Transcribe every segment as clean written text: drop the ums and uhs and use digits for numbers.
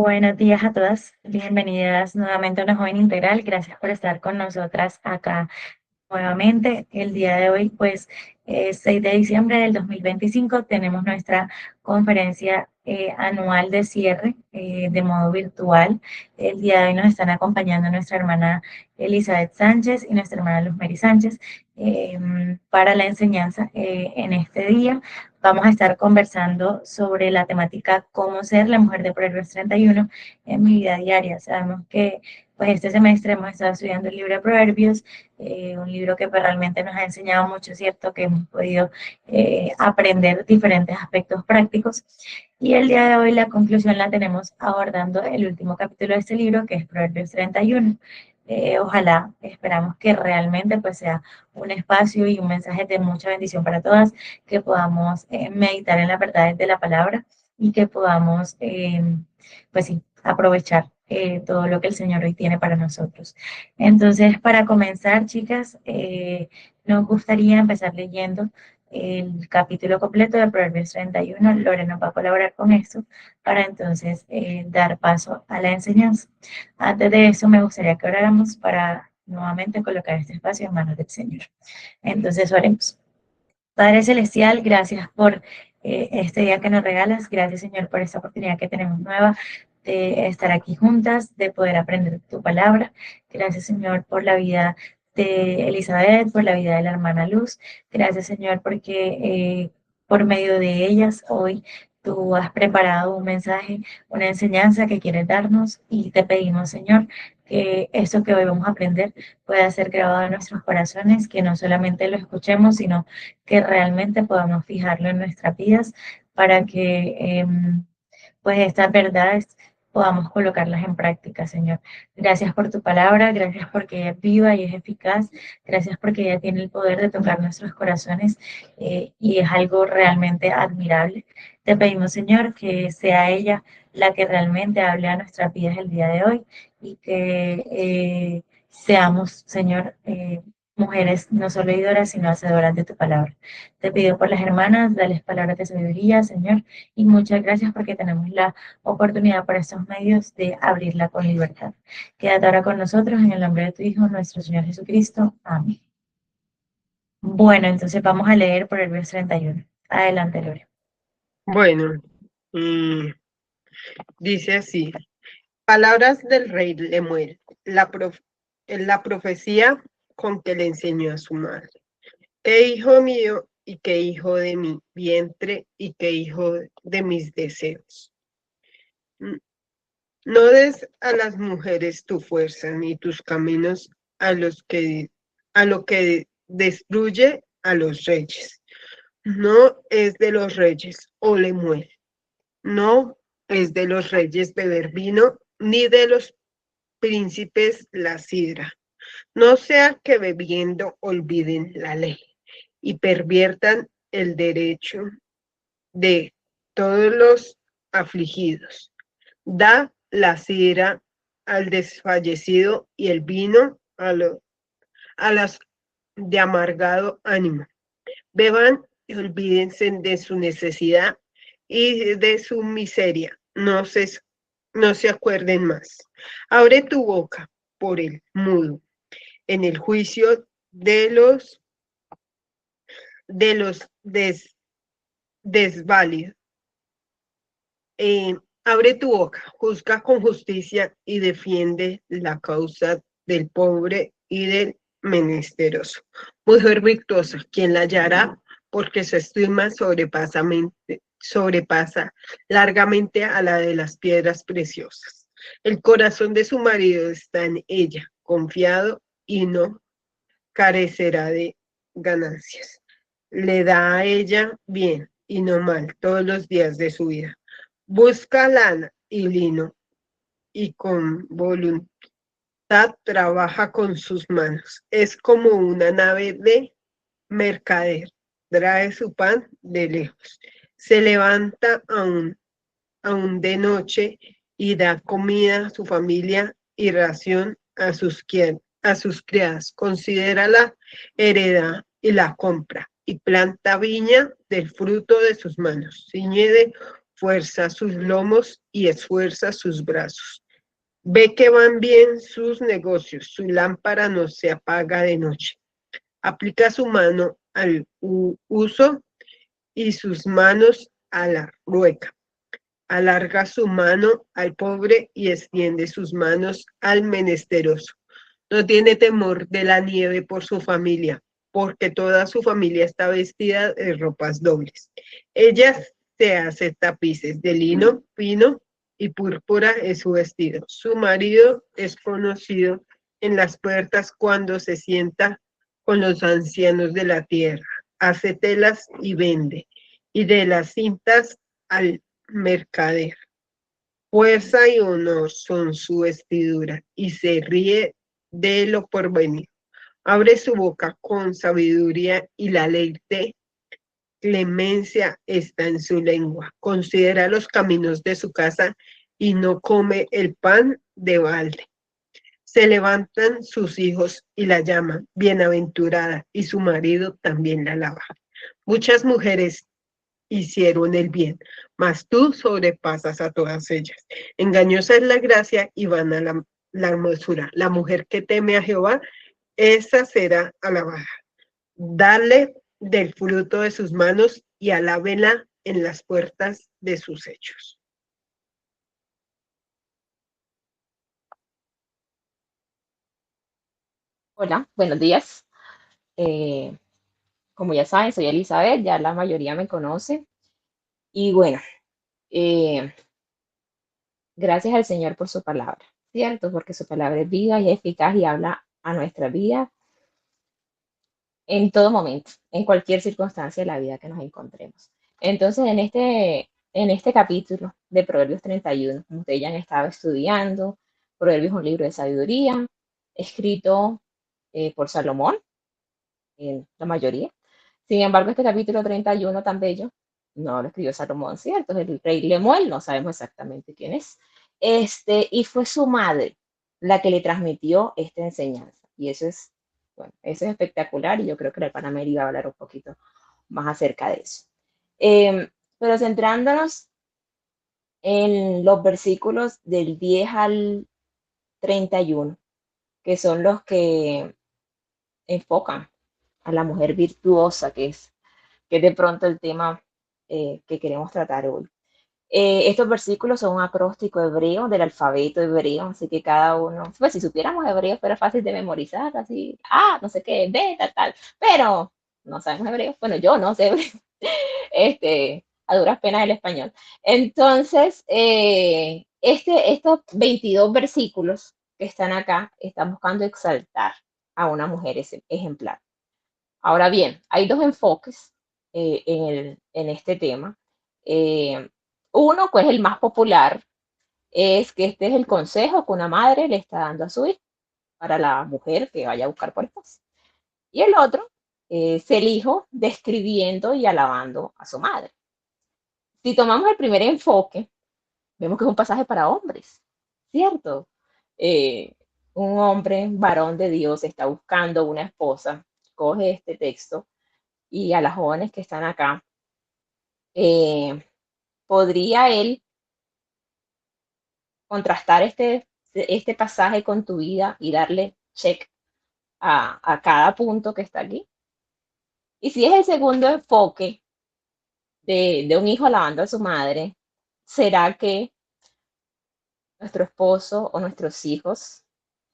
Buenos días a todas, bienvenidas nuevamente a una joven integral. Gracias por estar con nosotras acá nuevamente. El día de hoy, pues, 6 de diciembre del 2025, tenemos nuestra conferencia anual de cierre de modo virtual. El día de hoy nos están acompañando nuestra hermana Elizabeth Sánchez y nuestra hermana Luz Mary Sánchez para la enseñanza en este día. Vamos a estar conversando sobre la temática cómo ser la mujer de Proverbios 31 en mi vida diaria. Sabemos que pues este semestre hemos estado estudiando el libro de Proverbios, un libro que pues, realmente nos ha enseñado mucho, ¿cierto? Que hemos podido aprender diferentes aspectos prácticos. Y el día de hoy la conclusión la tenemos abordando el último capítulo de este libro, que es Proverbios 31. Ojalá, esperamos que realmente pues sea un espacio y un mensaje de mucha bendición para todas, que podamos meditar en las verdades de la palabra y que podamos, pues sí, aprovechar todo lo que el Señor hoy tiene para nosotros. Entonces, para comenzar, chicas, nos gustaría empezar leyendo el capítulo completo de Proverbios 31. Lorena nos va a colaborar con esto para entonces dar paso a la enseñanza. Antes de eso, me gustaría que oráramos para nuevamente colocar este espacio en manos del Señor. Entonces, oremos. Padre Celestial, gracias por este día que nos regalas. Gracias, Señor, por esta oportunidad que tenemos nueva de estar aquí juntas, de poder aprender tu palabra. Gracias, Señor, por la vida de Elizabeth, por la vida de la hermana Luz. Gracias, Señor, porque por medio de ellas hoy tú has preparado un mensaje, una enseñanza que quieres darnos y te pedimos, Señor, que esto que hoy vamos a aprender pueda ser grabado en nuestros corazones, que no solamente lo escuchemos, sino que realmente podamos fijarlo en nuestras vidas para que pues estas verdades podamos colocarlas en práctica, Señor. Gracias por tu palabra, gracias porque ella es viva y es eficaz, gracias porque ella tiene el poder de tocar nuestros corazones y es algo realmente admirable. Te pedimos, Señor, que sea ella la que realmente hable a nuestras vidas el día de hoy y que seamos, Señor, mujeres no solo oidoras, sino hacedoras de tu palabra. Te pido por las hermanas, dales palabras de sabiduría, Señor, y muchas gracias porque tenemos la oportunidad por estos medios de abrirla con libertad. Quédate ahora con nosotros en el nombre de tu Hijo, nuestro Señor Jesucristo. Amén. Bueno, entonces vamos a leer por el verso 31. Adelante, Lore. Bueno, mm, dice así, palabras del rey Lemuel, la profecía con que le enseñó a su madre. Qué hijo mío y qué hijo de mi vientre y qué hijo de mis deseos. No des a las mujeres tu fuerza ni tus caminos a lo que destruye a los reyes. No es de los reyes, oh Lemuel. No es de los reyes beber vino, ni de los príncipes la sidra. No sea que bebiendo olviden la ley y perviertan el derecho de todos los afligidos. Da la sidra al desfallecido y el vino a las de amargado ánimo. Beban y olvídense de su necesidad y de su miseria. No se acuerden más. Abre tu boca por el mudo en el juicio de los desválidos. Abre tu boca, juzga con justicia y defiende la causa del pobre y del menesteroso. Mujer virtuosa, ¿quién la hallará? Porque su estima sobrepasa largamente a la de las piedras preciosas. El corazón de su marido está en ella, confiado y no carecerá de ganancias. Le da a ella bien y no mal todos los días de su vida. Busca lana y lino y con voluntad trabaja con sus manos. Es como una nave de mercader. Trae su pan de lejos. Se levanta aún de noche y da comida a su familia y ración a sus criadas. Considera la heredad y la compra y planta viña del fruto de sus manos. Ciñe de fuerza sus lomos y esfuerza sus brazos. Ve que van bien sus negocios, su lámpara no se apaga de noche. Aplica su mano al uso y sus manos a la rueca. Alarga su mano al pobre y extiende sus manos al menesteroso. No tiene temor de la nieve por su familia, porque toda su familia está vestida de ropas dobles. Ella se hace tapices de lino fino y púrpura es su vestido. Su marido es conocido en las puertas cuando se sienta con los ancianos de la tierra. Hace telas y vende, y de las cintas al mercader. Fuerza y honor son su vestidura, y se ríe de lo porvenir. Abre su boca con sabiduría y la ley de clemencia está en su lengua. Considera los caminos de su casa y no come el pan de balde. Se levantan sus hijos y la llaman bienaventurada, y su marido también la alaba. Muchas mujeres hicieron el bien, mas tú sobrepasas a todas ellas. Engañosa es la gracia y vana la hermosura. La mujer que teme a Jehová, esa será alabada. Dale del fruto de sus manos y alábela en las puertas de sus hechos. Hola, buenos días. Eh, Como ya saben, soy Elizabeth, ya la mayoría me conoce. Y bueno, eh, gracias al Señor por su palabra, ¿cierto? Porque su palabra es viva y eficaz y habla a nuestra vida en todo momento, en cualquier circunstancia de la vida que nos encontremos. Entonces, en este capítulo de Proverbios 31, como ustedes ya han estado estudiando, Proverbios es un libro de sabiduría escrito por Salomón, en la mayoría. Sin embargo, este capítulo 31 tan bello no lo escribió Salomón, ¿cierto? Es el rey Lemuel, no sabemos exactamente quién es. Y fue su madre la que le transmitió esta enseñanza. Y eso es, bueno, eso es espectacular y yo creo que la Panamera iba a hablar un poquito más acerca de eso. Pero centrándonos en los versículos del 10 al 31, que son los que enfocan a la mujer virtuosa, que es de pronto el tema que queremos tratar hoy. Estos versículos son un acróstico hebreo del alfabeto hebreo, así que cada uno, pues si supiéramos hebreo, fuera fácil de memorizar, así, no sé qué, B, tal, tal, pero no sabemos hebreo, bueno, yo no sé hebreo, a duras penas el español. Entonces, estos 22 versículos que están acá están buscando exaltar a una mujer ejemplar. Ahora bien, hay dos enfoques en este tema. Eh, Uno, pues el más popular, es que este es el consejo que una madre le está dando a su hijo para la mujer que vaya a buscar por esposa. Y el otro es el hijo describiendo y alabando a su madre. Si tomamos el primer enfoque, vemos que es un pasaje para hombres, ¿cierto? Eh, un hombre, varón de Dios, está buscando una esposa, coge este texto y a las jóvenes que están acá, ¿podría él contrastar este pasaje con tu vida y darle check a cada punto que está aquí? Y si es el segundo enfoque de un hijo alabando a su madre, ¿será que nuestro esposo o nuestros hijos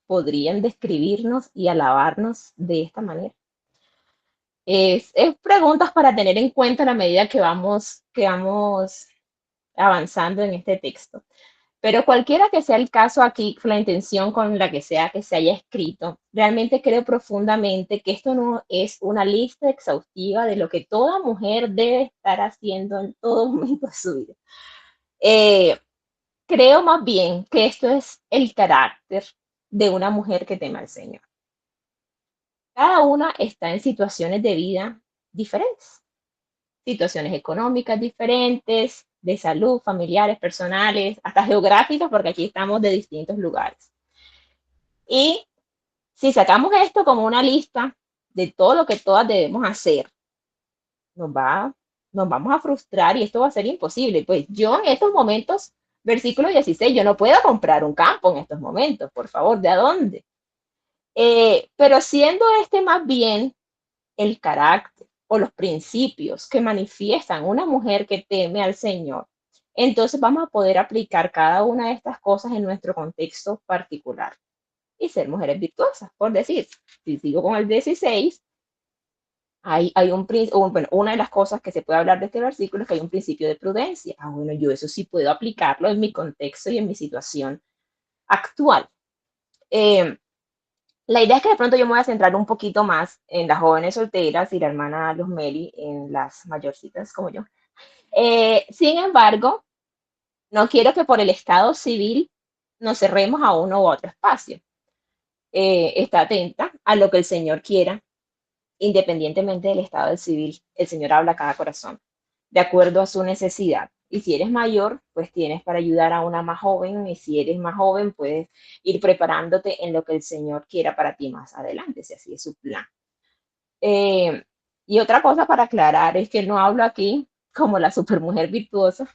podrían describirnos y alabarnos de esta manera? Es preguntas para tener en cuenta a la medida que vamos avanzando en este texto. Pero cualquiera que sea el caso aquí, la intención con la que sea que se haya escrito, realmente creo profundamente que esto no es una lista exhaustiva de lo que toda mujer debe estar haciendo en todo momento de su vida. Eh, Creo más bien que esto es el carácter de una mujer que teme al Señor. Cada una está en situaciones de vida diferentes, situaciones económicas diferentes, de salud, familiares, personales, hasta geográficas, porque aquí estamos de distintos lugares. Y si sacamos esto como una lista de todo lo que todas debemos hacer, nos va nos vamos a frustrar y esto va a ser imposible. Pues yo en estos momentos, versículo 16, yo no puedo comprar un campo en estos momentos, por favor, ¿de a dónde? Pero siendo este más bien el carácter o los principios que manifiestan una mujer que teme al Señor, entonces vamos a poder aplicar cada una de estas cosas en nuestro contexto particular y ser mujeres virtuosas. Por decir, si sigo con el 16, hay bueno, una de las cosas que se puede hablar de este versículo es que hay un principio de prudencia. Ah, bueno, yo eso sí puedo aplicarlo en mi contexto y en mi situación actual. Eh, la idea es que de pronto yo me voy a centrar un poquito más en las jóvenes solteras y la hermana Luz Meli en las mayorcitas como yo. Sin embargo, no quiero que por el estado civil nos cerremos a uno u otro espacio. Está atenta a lo que el Señor quiera, independientemente del estado del civil. El Señor habla a cada corazón, de acuerdo a su necesidad. Y si eres mayor, pues tienes para ayudar a una más joven. Y si eres más joven, puedes ir preparándote en lo que el Señor quiera para ti más adelante, si así es su plan. Eh, y otra cosa para aclarar es que no hablo aquí como la supermujer virtuosa,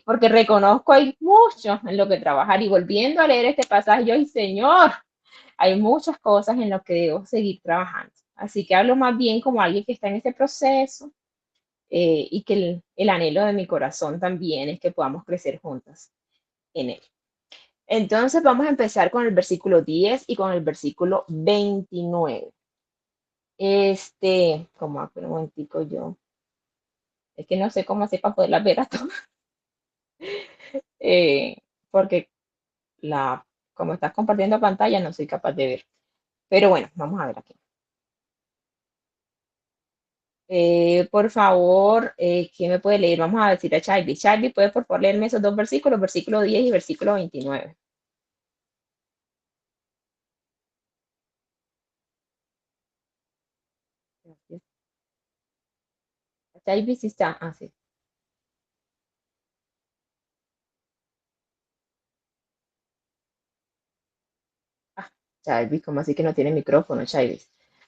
porque reconozco hay mucho en lo que trabajar. Y volviendo a leer este pasaje, yo, ay Señor, hay muchas cosas en lo que debo seguir trabajando. Así que hablo más bien como alguien que está en este proceso, y que el anhelo de mi corazón también es que podamos crecer juntas en él. Entonces vamos a empezar con el versículo 10 y con el versículo 29. Como un momentico yo, es que no sé cómo hacer para poderlas ver a todas, eh, porque como estás compartiendo pantalla no soy capaz de ver. Pero bueno, vamos a ver aquí. Por favor, ¿quién me puede leer? Vamos a decir a Charlie. Charlie, ¿puedes por favor leerme esos dos versículos, versículo 10 y versículo 29? Gracias. Charlie sí está. Ah, sí. Ah, Charlie, ¿cómo así que no tiene micrófono, Charlie?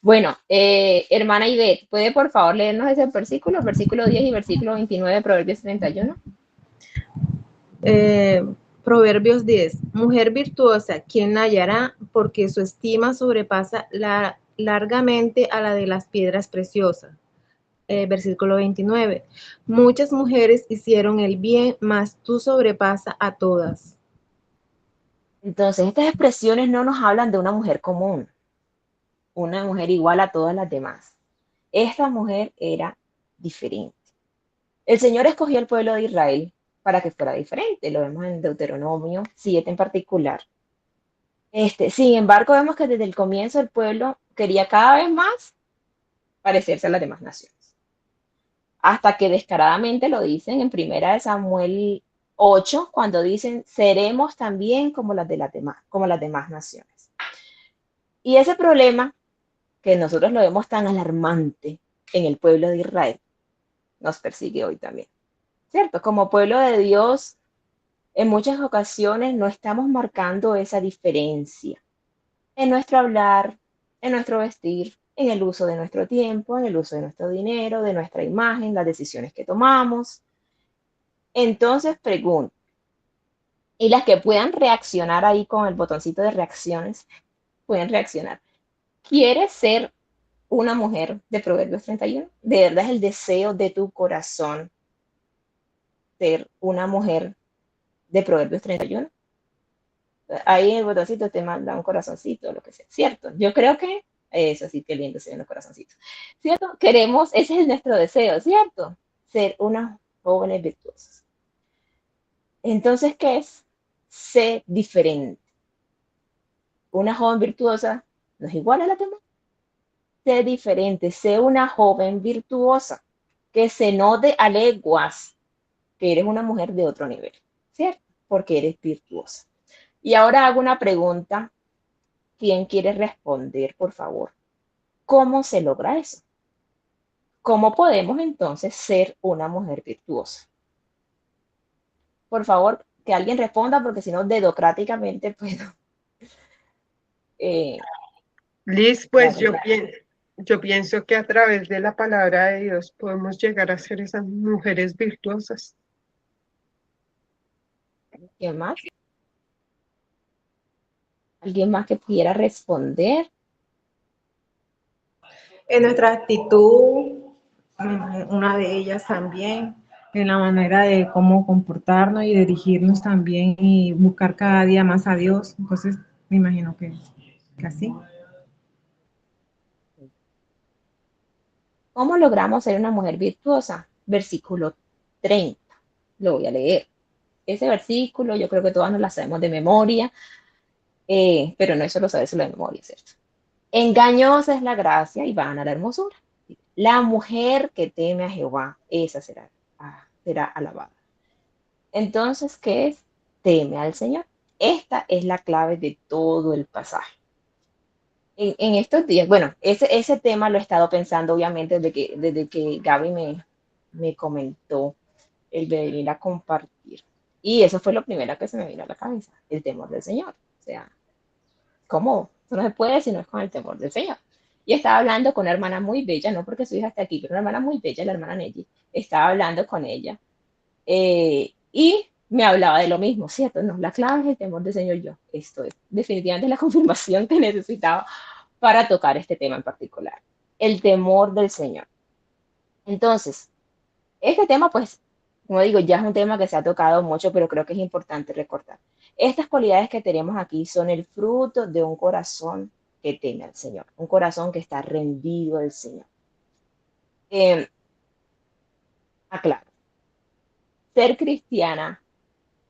Bueno, hermana Ivette, ¿puede por favor leernos ese versículo 10 y versículo 29 de Proverbios 31? Eh, Proverbios 10. Mujer virtuosa, ¿quién la hallará? Porque su estima sobrepasa largamente a la de las piedras preciosas. Versículo 29. Muchas mujeres hicieron el bien, mas tú sobrepasa a todas. Entonces, estas expresiones no nos hablan de una mujer común, una mujer igual a todas las demás. Esta mujer era diferente. El Señor escogió al pueblo de Israel para que fuera diferente. Lo vemos en Deuteronomio 7 en particular. Sin embargo, vemos que desde el comienzo el pueblo quería cada vez más parecerse a las demás naciones. Hasta que descaradamente lo dicen en Primera de Samuel 8, cuando dicen, seremos también como como las demás naciones. Y ese problema, que nosotros lo vemos tan alarmante en el pueblo de Israel, nos persigue hoy también. ¿Cierto? Como pueblo de Dios, en muchas ocasiones no estamos marcando esa diferencia en nuestro hablar, en nuestro vestir, en el uso de nuestro tiempo, en el uso de nuestro dinero, de nuestra imagen, las decisiones que tomamos. Entonces pregunto, y las que puedan reaccionar ahí con el botoncito de reacciones, pueden reaccionar. ¿Quieres ser una mujer de Proverbios 31? ¿De verdad es el deseo de tu corazón ser una mujer de Proverbios 31? Ahí en el botoncito te manda un corazoncito, lo que sea, ¿cierto? Yo creo que eso sí, qué lindo se ven los corazoncitos, ¿cierto? Queremos, ese es nuestro deseo, ¿cierto? Ser unas jóvenes virtuosas. Entonces, ¿qué es? Sé diferente. Una joven virtuosa no es igual a la demás. Sé diferente, sé una joven virtuosa, que se note a leguas que eres una mujer de otro nivel, ¿cierto? Porque eres virtuosa. Y ahora hago una pregunta. ¿Quién quiere responder, por favor? ¿Cómo se logra eso? ¿Cómo podemos entonces ser una mujer virtuosa? Por favor, que alguien responda, porque si no, dedocráticamente puedo. Eh, Liz, pues Claro. yo pienso, Yo pienso que a través de la palabra de Dios podemos llegar a ser esas mujeres virtuosas. ¿Quién más? ¿Alguien más que pudiera responder? En nuestra actitud, una de ellas también, en la manera de cómo comportarnos y dirigirnos también y buscar cada día más a Dios. Entonces, me imagino que así. ¿Cómo logramos ser una mujer virtuosa? Versículo 30. Lo voy a leer. Ese versículo yo creo que todas nos la sabemos de memoria, pero no es solo sabérselo de memoria, ¿cierto? Engañosa es la gracia y vana la hermosura. La mujer que teme a Jehová, esa será alabada. Entonces, ¿qué es? Teme al Señor. Esta es la clave de todo el pasaje. En estos días, bueno, ese tema lo he estado pensando obviamente desde que Gaby me comentó el de venir a compartir. Y eso fue lo primero que se me vino a la cabeza, el temor del Señor. O sea, ¿cómo? Eso no se puede si no es con el temor del Señor. Y estaba hablando con una hermana muy bella, no porque su hija esté aquí, pero una hermana muy bella, la hermana Nelly. Estaba hablando con ella y me hablaba de lo mismo, ¿cierto? No, la clave es el temor del Señor. Yo, esto es definitivamente la confirmación que necesitaba para tocar este tema en particular. El temor del Señor. Entonces, este tema, pues, como digo, ya es un tema que se ha tocado mucho, pero creo que es importante recordar. Estas cualidades que tenemos aquí son el fruto de un corazón que teme al Señor, un corazón que está rendido al Señor. Aclaro, ser cristiana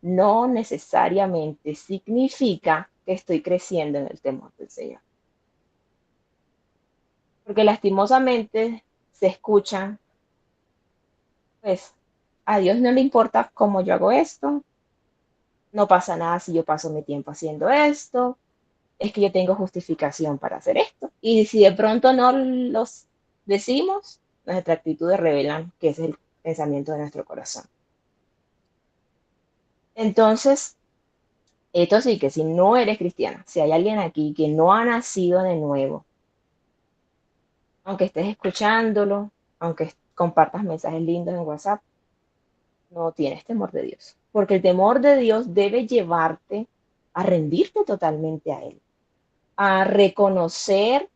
no necesariamente significa que estoy creciendo en el temor del Señor. Porque lastimosamente se escuchan, pues, a Dios no le importa cómo yo hago esto, no pasa nada si yo paso mi tiempo haciendo esto, es que yo tengo justificación para hacer esto. Y si de pronto no los decimos, nuestras actitudes revelan que ese es el pensamiento de nuestro corazón. Entonces, esto sí que si no eres cristiana, si hay alguien aquí que no ha nacido de nuevo, aunque estés escuchándolo, aunque compartas mensajes lindos en WhatsApp, no tienes temor de Dios. Porque el temor de Dios debe llevarte a rendirte totalmente a Él, a reconocer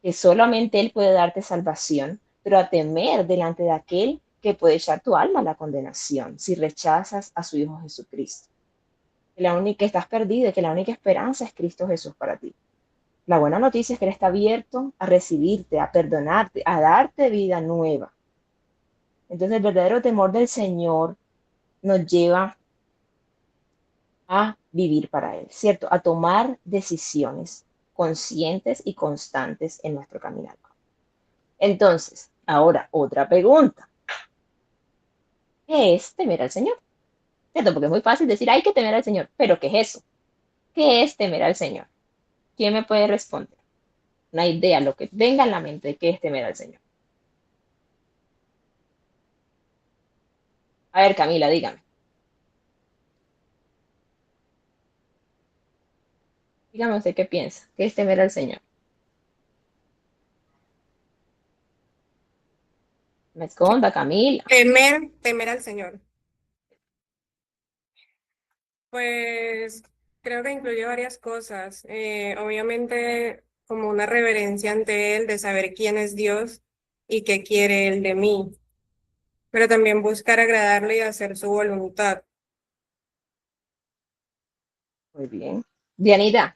que solamente Él puede darte salvación, pero a temer delante de aquel que puede echar tu alma a la condenación si rechazas a su Hijo Jesucristo. Que la única que estás perdida, que la única esperanza es Cristo Jesús para ti. La buena noticia es que Él está abierto a recibirte, a perdonarte, a darte vida nueva. Entonces el verdadero temor del Señor nos lleva a vivir para Él, ¿cierto? A tomar decisiones conscientes y constantes en nuestro caminar. Entonces, ahora otra pregunta. ¿Qué es temer al Señor? ¿Cierto? Porque es muy fácil decir, hay que temer al Señor, pero ¿qué es eso? ¿Qué es temer al Señor? ¿Quién me puede responder? Una idea, lo que venga en la mente de qué es temer al Señor. A ver, Camila, dígame. Dígame usted qué piensa. ¿Qué es temer al Señor? Me esconda, Camila. Temer al Señor. Pues creo que incluye varias cosas. Obviamente como una reverencia ante Él, de saber quién es Dios y qué quiere Él de mí, pero también buscar agradarle y hacer su voluntad. Muy bien. Dianita,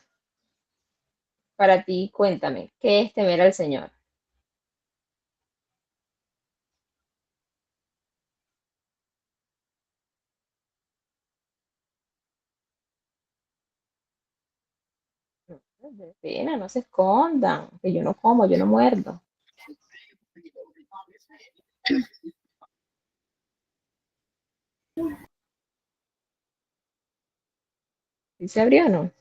para ti, cuéntame, ¿qué es temer al Señor? No, de pena, no se escondan, que yo no como, yo no muerdo. ¿Sí se abrió o no?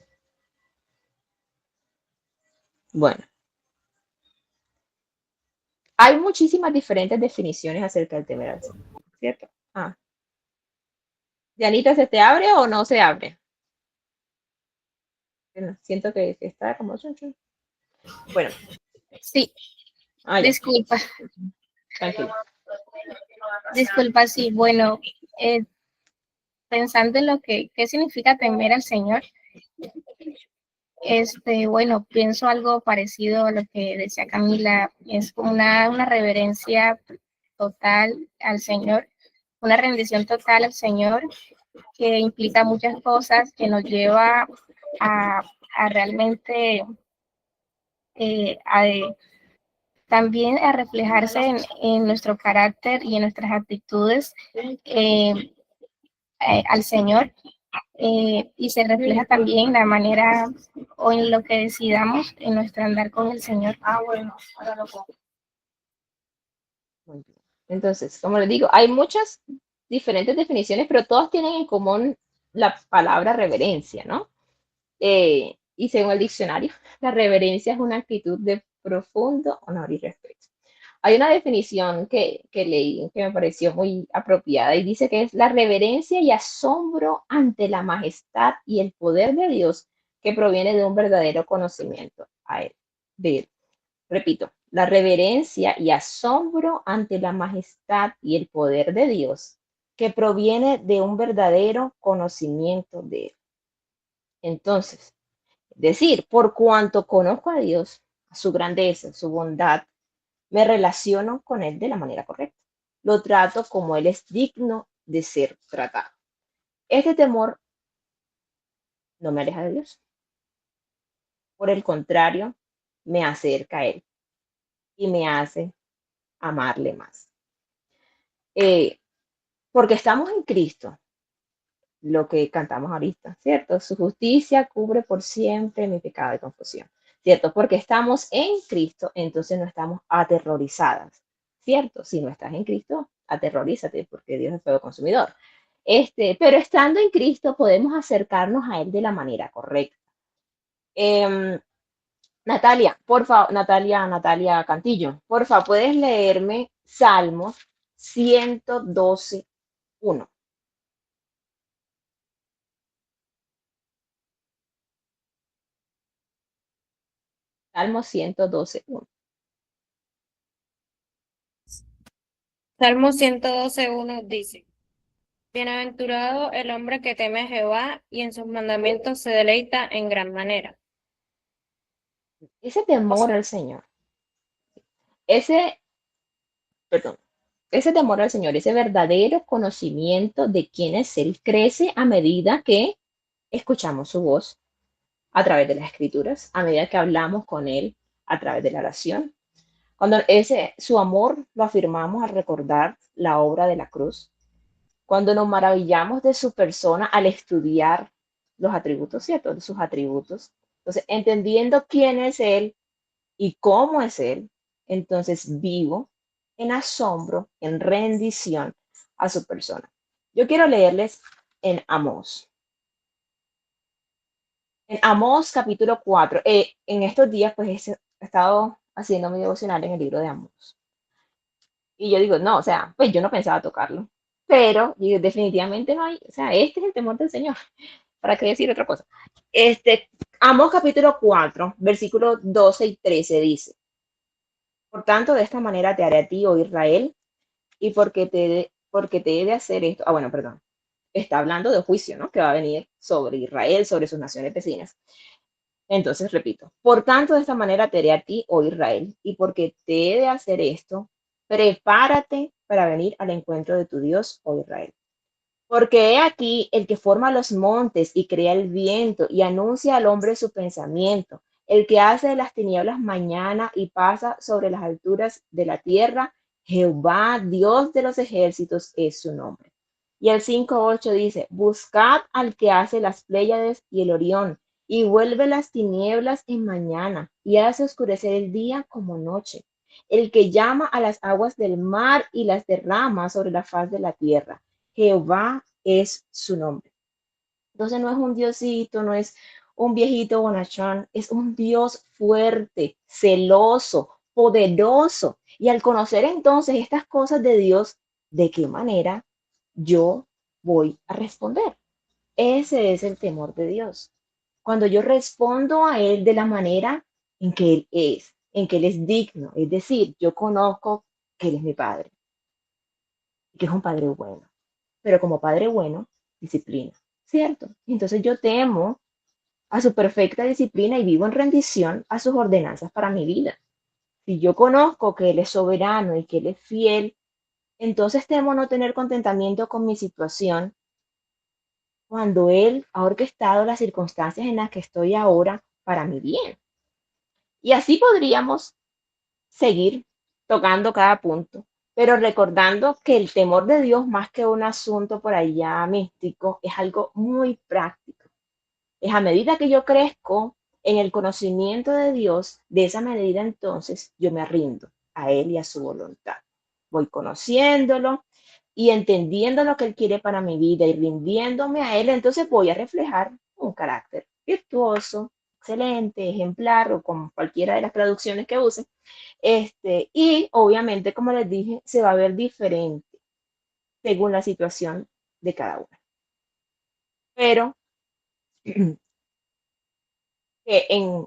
Bueno, hay muchísimas diferentes definiciones acerca del temer al Señor, ¿cierto? Ah, Dianita, ¿se te abre o no se abre? Bueno, siento que está como chun, chun. Bueno, Sí, Ah, ya, disculpa, tranquilo. disculpa, sí, bueno, eh, pensando en lo que, qué significa temer al Señor, bueno, pienso algo parecido a lo que decía Camila, es una reverencia total al Señor, una rendición total al Señor que implica muchas cosas, que nos lleva a, a realmente, también a reflejarse en nuestro carácter y en nuestras actitudes eh, al Señor, y se refleja también la manera o en lo que decidamos en nuestro andar con el Señor. Ah, bueno, ahora lo pongo. Muy bien. Entonces, como les digo, hay muchas diferentes definiciones, pero todas tienen en común la palabra reverencia, ¿no? Y según el diccionario, la reverencia es una actitud de profundo honor y respeto. Hay una definición que leí que me pareció muy apropiada y dice que es la reverencia y asombro ante la majestad y el poder de Dios que proviene de un verdadero conocimiento a él, de él. Repito, la reverencia y asombro ante la majestad y el poder de Dios que proviene de un verdadero conocimiento de él. Entonces, decir, por cuanto conozco a Dios, a su grandeza, su bondad, me relaciono con Él de la manera correcta. Lo trato como Él es digno de ser tratado. Este temor no me aleja de Dios. Por el contrario, me acerca a Él y me hace amarle más. Eh, porque estamos en Cristo, lo que cantamos ahorita, ¿cierto? Su justicia cubre por siempre mi pecado y confusión, ¿cierto? Porque estamos en Cristo, entonces no estamos aterrorizadas, ¿cierto? Si no estás en Cristo, aterrorízate porque Dios es fuego consumidor. Pero estando en Cristo podemos acercarnos a Él de la manera correcta. Em, Natalia, por favor, Natalia Cantillo, por favor, ¿puedes leerme Salmos 112:1? Salmo 112:1. Salmo 112:1 dice, Bienaventurado el hombre que teme a Jehová y en sus mandamientos se deleita en gran manera. Ese temor al Señor, ese, perdón, ese temor al Señor, ese verdadero conocimiento de quién es Él, crece a medida que escuchamos su voz a través de las escrituras, a medida que hablamos con Él a través de la oración. Cuando su amor lo afirmamos al recordar la obra de la cruz, cuando nos maravillamos de su persona al estudiar los atributos, ¿cierto? De sus atributos. Entonces, entendiendo quién es Él y cómo es Él, entonces vivo en asombro, en rendición a su persona. Yo quiero leerles en Amós. En Amós capítulo 4. En estos días pues he estado haciendo mi devocional en el libro de Amós. Y yo digo, no, o sea, pues yo no pensaba tocarlo. Pero definitivamente no hay, o sea, este es el temor del Señor. ¿Para qué decir otra cosa? Amós capítulo 4, versículos 12 y 13 dice, por tanto, de esta manera te haré a ti, oh Israel, y porque te he de hacer esto. Ah, bueno, perdón. Está hablando de juicio, ¿no? Que va a venir sobre Israel, sobre sus naciones vecinas. Entonces, repito, por tanto, de esta manera te haré a ti, oh Israel, y porque te he de hacer esto, prepárate para venir al encuentro de tu Dios, oh Israel. Porque he aquí el que forma los montes y crea el viento y anuncia al hombre su pensamiento, el que hace de las tinieblas mañana y pasa sobre las alturas de la tierra, Jehová, Dios de los ejércitos, es su nombre. Y el 5:8 dice, buscad al que hace las Pléyades y el Orión, y vuelve las tinieblas en mañana, y hace oscurecer el día como noche, el que llama a las aguas del mar y las derrama sobre la faz de la tierra. Jehová es su nombre. Entonces no es un diosito, no es un viejito bonachón, es un Dios fuerte, celoso, poderoso. Y al conocer entonces estas cosas de Dios, ¿de qué manera yo voy a responder? Ese es el temor de Dios. Cuando yo respondo a Él de la manera en que Él es, en que Él es digno. Es decir, yo conozco que Él es mi Padre, que es un Padre bueno, pero como Padre bueno, disciplina, ¿cierto? Entonces yo temo a su perfecta disciplina y vivo en rendición a sus ordenanzas para mi vida. Si yo conozco que Él es soberano y que Él es fiel, entonces temo no tener contentamiento con mi situación cuando Él ha orquestado las circunstancias en las que estoy ahora para mi bien. Y así podríamos seguir tocando cada punto, pero recordando que el temor de Dios, más que un asunto por allá místico, es algo muy práctico. Es a medida que yo crezco en el conocimiento de Dios, de esa medida entonces yo me rindo a Él y a su voluntad. Voy conociéndolo y entendiendo lo que Él quiere para mi vida y rindiéndome a Él, entonces voy a reflejar un carácter virtuoso, excelente, ejemplar o con cualquiera de las traducciones que use. Y obviamente, como les dije, se va a ver diferente según la situación de cada uno. Pero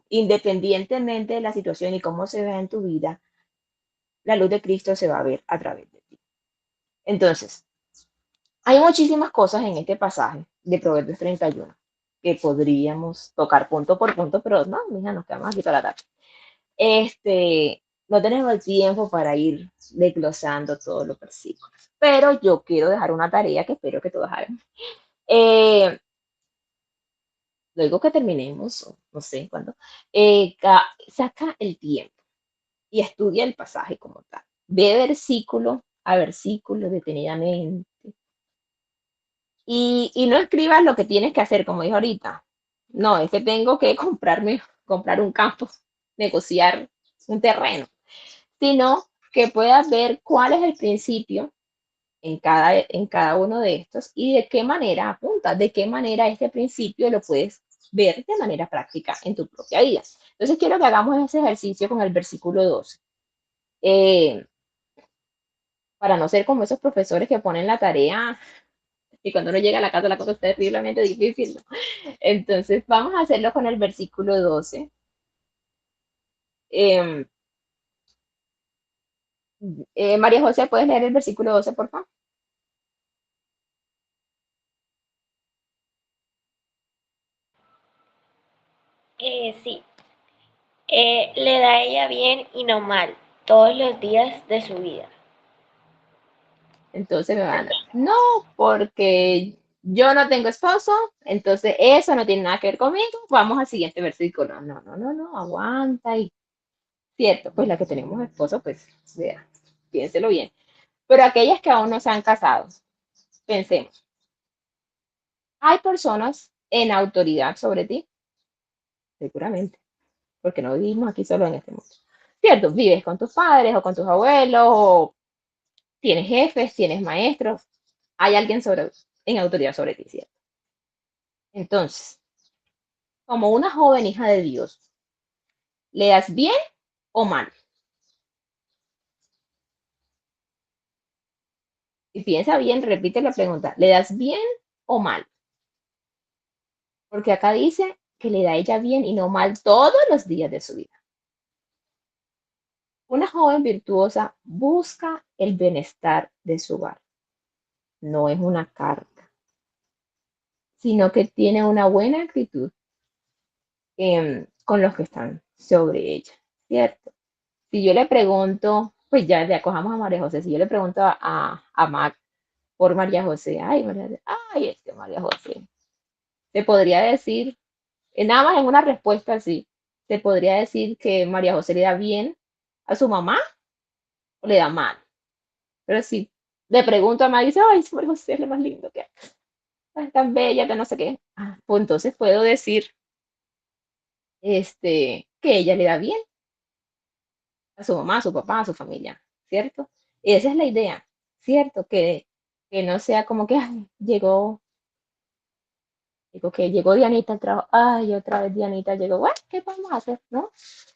independientemente de la situación y cómo se vea en tu vida, la luz de Cristo se va a ver a través de ti. Entonces, hay muchísimas cosas en este pasaje de Proverbios 31 que podríamos tocar punto por punto, pero no, mija, nos quedamos aquí toda la tarde. No tenemos el tiempo para ir desglosando todos los versículos, pero yo quiero dejar una tarea que espero que todos hagan. Luego que terminemos, no sé cuándo, saca el tiempo y estudia el pasaje como tal. Ve versículo a versículo detenidamente y no escribas lo que tienes que hacer, como dijo ahorita. No, es que tengo que comprar un campo, negociar un terreno, sino que puedas ver cuál es el principio en cada uno de estos y de qué manera apunta, de qué manera este principio lo puedes ver de manera práctica en tu propia vida. Entonces quiero que hagamos ese ejercicio con el versículo 12. Para no ser como esos profesores que ponen la tarea y cuando uno llega a la cosa es terriblemente difícil, ¿no? Entonces vamos a hacerlo con el versículo 12. Eh, María José, ¿puedes leer el versículo 12, por favor? Sí, le da a ella bien y no mal todos los días de su vida. Entonces me van a no, porque yo no tengo esposo, entonces eso no tiene nada que ver conmigo. Vamos al siguiente versículo. No, no, no, no, aguanta y cierto, pues la que tenemos esposo, pues vea, piénselo bien. Pero aquellas que aún no se han casado, pensemos, ¿hay personas en autoridad sobre ti? Seguramente, porque no vivimos aquí solo en este mundo. Cierto, vives con tus padres o con tus abuelos, o tienes jefes, tienes maestros, hay alguien en autoridad sobre ti, ¿cierto? Entonces, como una joven hija de Dios, ¿le das bien o mal? Y piensa bien, repite la pregunta, ¿le das bien o mal? Porque acá dice que le da ella bien y no mal todos los días de su vida. Una joven virtuosa busca el bienestar de su hogar. No es una carta, sino que tiene una buena actitud con los que están sobre ella, ¿cierto? Si yo le pregunto, pues ya cojamos a María José, si yo le pregunto a Mac por María José, ay, María José, ay, es que María José, se podría decir, nada más en una respuesta así, se podría decir que María José le da bien a su mamá o le da mal. Pero si le pregunto a Mac, dice, ay, María José es lo más lindo que hay, es tan bella, que no sé qué. Pues entonces puedo decir que ella le da bien a su mamá, a su papá, a su familia, ¿cierto? Y esa es la idea, ¿cierto? Que no sea como que ay, llegó Dianita al trabajo, ay, otra vez Dianita llegó, bueno, ¿qué podemos hacer? ¿No?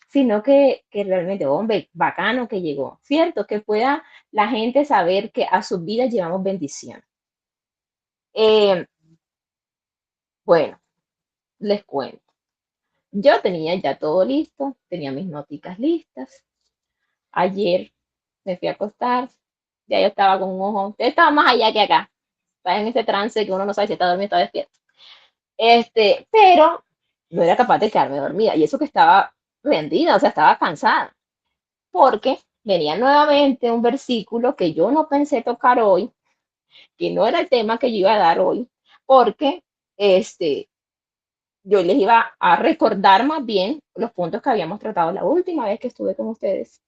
Sino que realmente, hombre, bacano que llegó, ¿cierto? Que pueda la gente saber que a sus vidas llevamos bendición. Eh, bueno, les cuento. Yo tenía ya todo listo, tenía mis noticas listas. Ayer me fui a acostar, ya yo estaba con un ojo, estaba más allá que acá, estaba en ese trance que uno no sabe si está dormido o está despierto. Pero no era capaz de quedarme dormida, y eso que estaba rendida, o sea, estaba cansada, porque venía nuevamente un versículo que yo no pensé tocar hoy, que no era el tema que yo iba a dar hoy, porque yo les iba a recordar más bien los puntos que habíamos tratado la última vez que estuve con ustedes,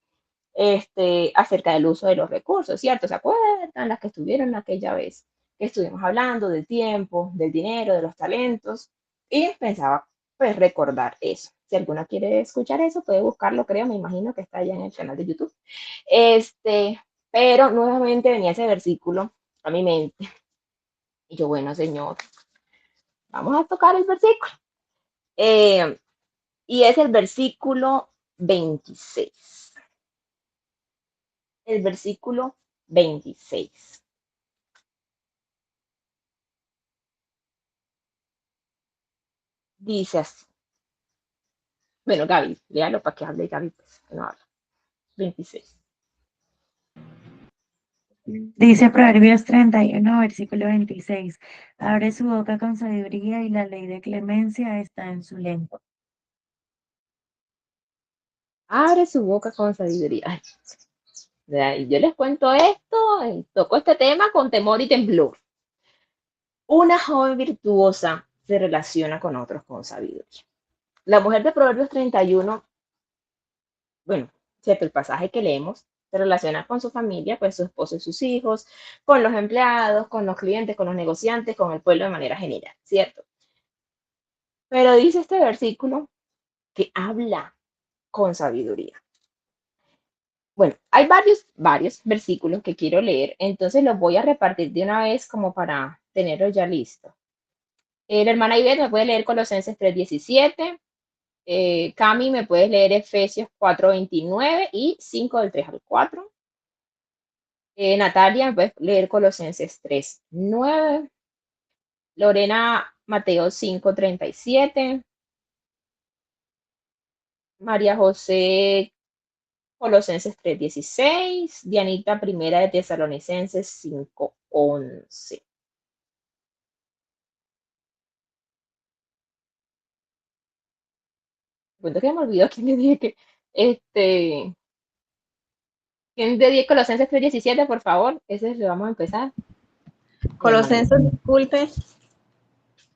acerca del uso de los recursos, ¿cierto? ¿Se acuerdan las que estuvieron aquella vez? Que estuvimos hablando del tiempo, del dinero, de los talentos, y pensaba, pues, recordar eso. Si alguna quiere escuchar eso, puede buscarlo, creo, me imagino que está allá en el canal de YouTube. Pero nuevamente venía ese versículo a mi mente, y yo, bueno, Señor, vamos a tocar el versículo. Y es el versículo 26. El versículo 26. Dice así. Bueno, Gaby, léalo para que hable Gaby, pues, que no habla. 26. Dice Proverbios 31, versículo 26. Abre su boca con sabiduría y la ley de clemencia está en su lengua. Abre su boca con sabiduría. Y yo les cuento esto, toco este tema con temor y temblor. Una joven virtuosa se relaciona con otros con sabiduría. La mujer de Proverbios 31, bueno, cierto, el pasaje que leemos, se relaciona con su familia, pues su esposo y sus hijos, con los empleados, con los clientes, con los negociantes, con el pueblo de manera general, ¿cierto? Pero dice este versículo que habla con sabiduría. Bueno, hay varios versículos que quiero leer, entonces los voy a repartir de una vez como para tenerlo ya listo. La hermana Ivette me puede leer Colosenses 3:17, Cami me puedes leer Efesios 4:29 y 5 del 3 al 4. Natalia me puedes leer Colosenses 3:9, Lorena Mateo 5:37, María José Colosenses 3:16, Dianita Primera de Tesalonicenses 5:11. Cuento que me olvidó quién le dije que, ¿quién le dije Colosenses 3:17, por favor? Ese lo vamos a empezar. Colosenses, disculpe.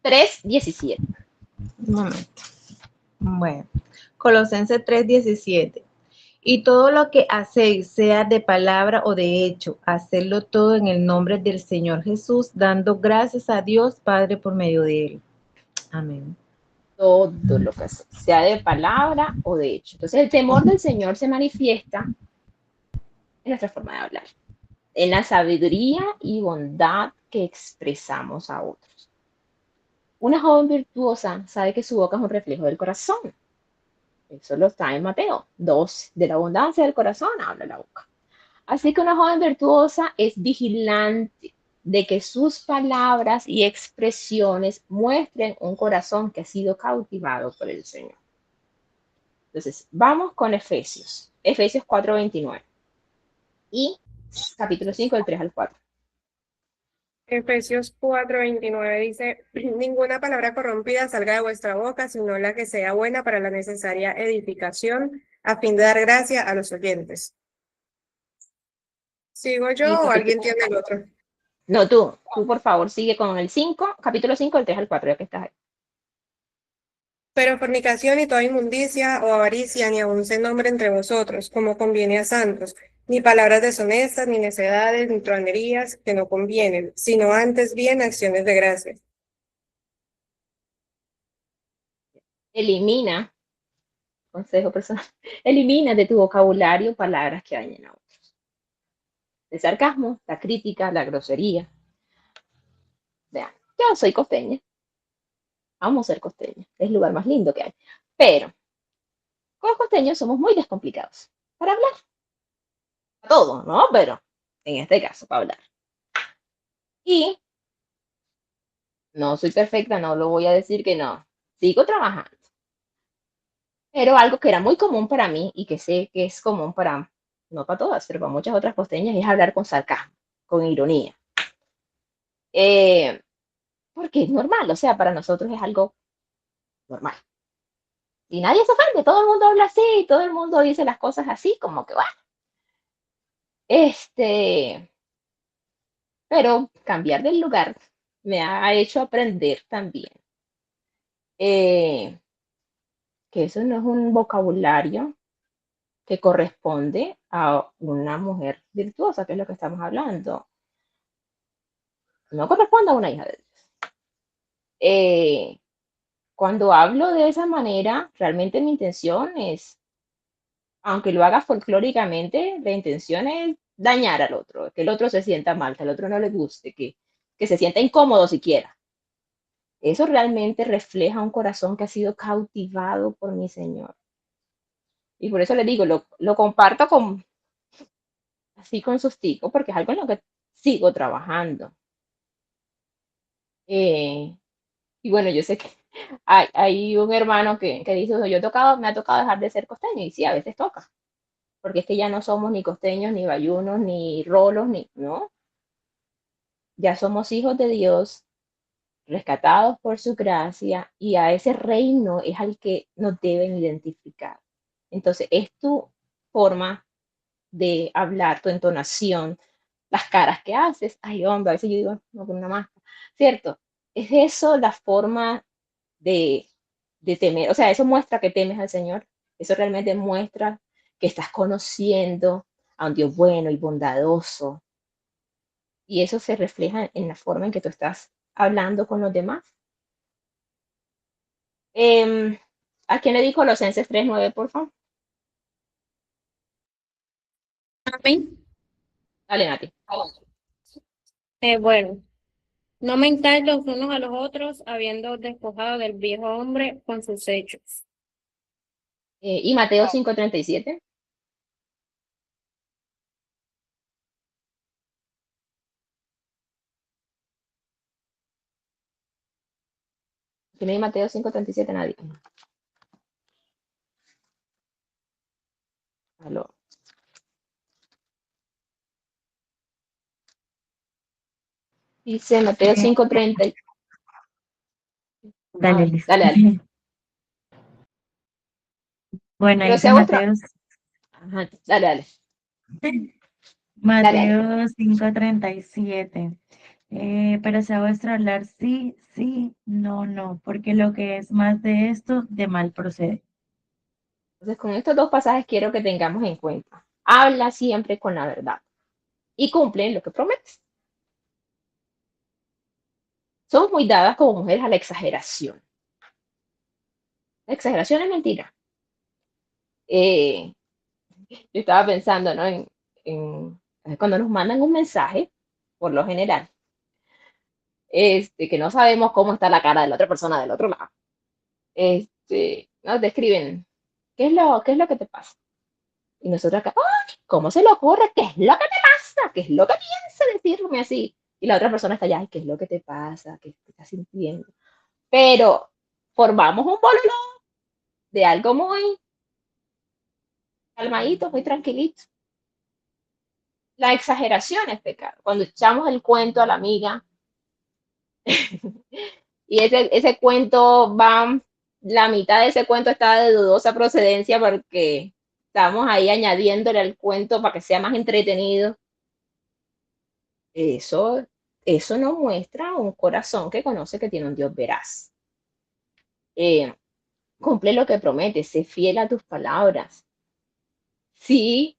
3:17. Un momento. Bueno, Colosenses 3:17. Y todo lo que hacéis, sea de palabra o de hecho, hacedlo todo en el nombre del Señor Jesús, dando gracias a Dios Padre por medio de él. Amén. Todo lo que hace, sea de palabra o de hecho. Entonces, el temor del Señor se manifiesta en nuestra forma de hablar, en la sabiduría y bondad que expresamos a otros. Una joven virtuosa sabe que su boca es un reflejo del corazón. Eso lo está en Mateo 2. De la abundancia del corazón habla la boca. Así que una joven virtuosa es vigilante de que sus palabras y expresiones muestren un corazón que ha sido cautivado por el Señor. Entonces, vamos con Efesios 4:29 y capítulo 5, del 3 al 4. Efesios 4:29 dice, ninguna palabra corrompida salga de vuestra boca, sino la que sea buena para la necesaria edificación, a fin de dar gracia a los oyentes. ¿Sigo Y yo o alguien capítulo, tiene el otro? no, tú por favor sigue con el 5, capítulo 5, del 3 al 4, ya que estás ahí. Pero fornicación y toda inmundicia o avaricia ni aun se nombre entre vosotros, como conviene a santos, ni palabras deshonestas, ni necedades, ni truanerías que no convienen, sino antes bien acciones de gracias. Elimina, consejo personal, elimina de tu vocabulario palabras que dañen a otros. El sarcasmo, la crítica, la grosería. Vean, yo soy costeña, amo ser costeña, es el lugar más lindo que hay. Pero con los costeños somos muy descomplicados para hablar. Todo, ¿no? Pero en este caso, para hablar. Y no soy perfecta, no lo voy a decir que no. Sigo trabajando. Pero algo que era muy común para mí y que sé que es común para, no para todas, pero para muchas otras costeñas, es hablar con sarcasmo, con ironía. Eh, Porque es normal, o sea, para nosotros es algo normal. Y nadie se ofende, todo el mundo habla así, todo el mundo dice las cosas así, como que bueno. Este, pero cambiar del lugar me ha hecho aprender también eh, que eso no es un vocabulario que corresponde a una mujer virtuosa, que es lo que estamos hablando. No corresponde a una hija de Dios. Eh, Cuando hablo de esa manera, realmente mi intención es, aunque lo haga folclóricamente, la intención es dañar al otro, que el otro se sienta mal, que al otro no le guste, que se sienta incómodo siquiera. Eso realmente refleja un corazón que ha sido cautivado por mi Señor. Y por eso le digo, lo comparto con, así con sustico, porque es algo en lo que sigo trabajando. Eh, y bueno, yo sé que hay un hermano que dice, yo he tocado, me ha tocado dejar de ser costeño, y sí, a veces toca, porque es que ya no somos ni costeños, ni bayunos, ni rolos, ni, no, ya somos hijos de Dios, rescatados por su gracia, y a ese reino es al que nos deben identificar. Entonces, es tu forma de hablar, tu entonación, las caras que haces. Ay, hombre, a veces yo digo, no, con una máscara, ¿cierto? Es eso la forma de, de temer. O sea, eso muestra que temes al Señor. Eso realmente muestra que estás conociendo a un Dios bueno y bondadoso. Y eso se refleja en la forma en que tú estás hablando con los demás. Em, ¿A quién le dijo Colosenses 3:9, por favor? Amén. Dale, Nati. Bueno, no mentáis los unos a los otros, habiendo despojado del viejo hombre con sus hechos. Y Mateo 5:37. ¿Tiene Mateo 5:37? Nadie. Aló. Dice Mateo Eh, 5:30. Dale, listo. Dale, dale. Bueno, Pero dice sea vuestra. Mateo, Ajá, dale, dale. Dale, dale. Mateo 5:37. Pero sea vuestro hablar sí, sí, no, no, porque lo que es más de esto, de mal procede. Entonces, con estos dos pasajes quiero que tengamos en cuenta. Habla siempre con la verdad y cumple lo que prometes. Somos muy dadas como mujeres a la exageración. La exageración es mentira. Eh, yo estaba pensando, ¿no? Cuando nos mandan un mensaje, por lo general, que no sabemos cómo está la cara de la otra persona del otro lado. Nos describen, qué es lo que te pasa? Y nosotros acá, ¡ay! ¿Cómo se le ocurre? ¿Qué es lo que te pasa? ¿Qué es lo que piensa decirme así? Y la otra persona está allá, ay, ¿qué es lo que te pasa? ¿Qué estás sintiendo? Pero formamos un bololo de algo muy calmadito, muy tranquilito. La exageración es pecado. Cuando echamos el cuento a la amiga y ese cuento va, la mitad de ese cuento está de dudosa procedencia porque estamos ahí añadiéndole al cuento para que sea más entretenido. Eso, eso no muestra un corazón que conoce que tiene un Dios veraz. Eh, Cumple lo que prometes, sé fiel a tus palabras. Sí,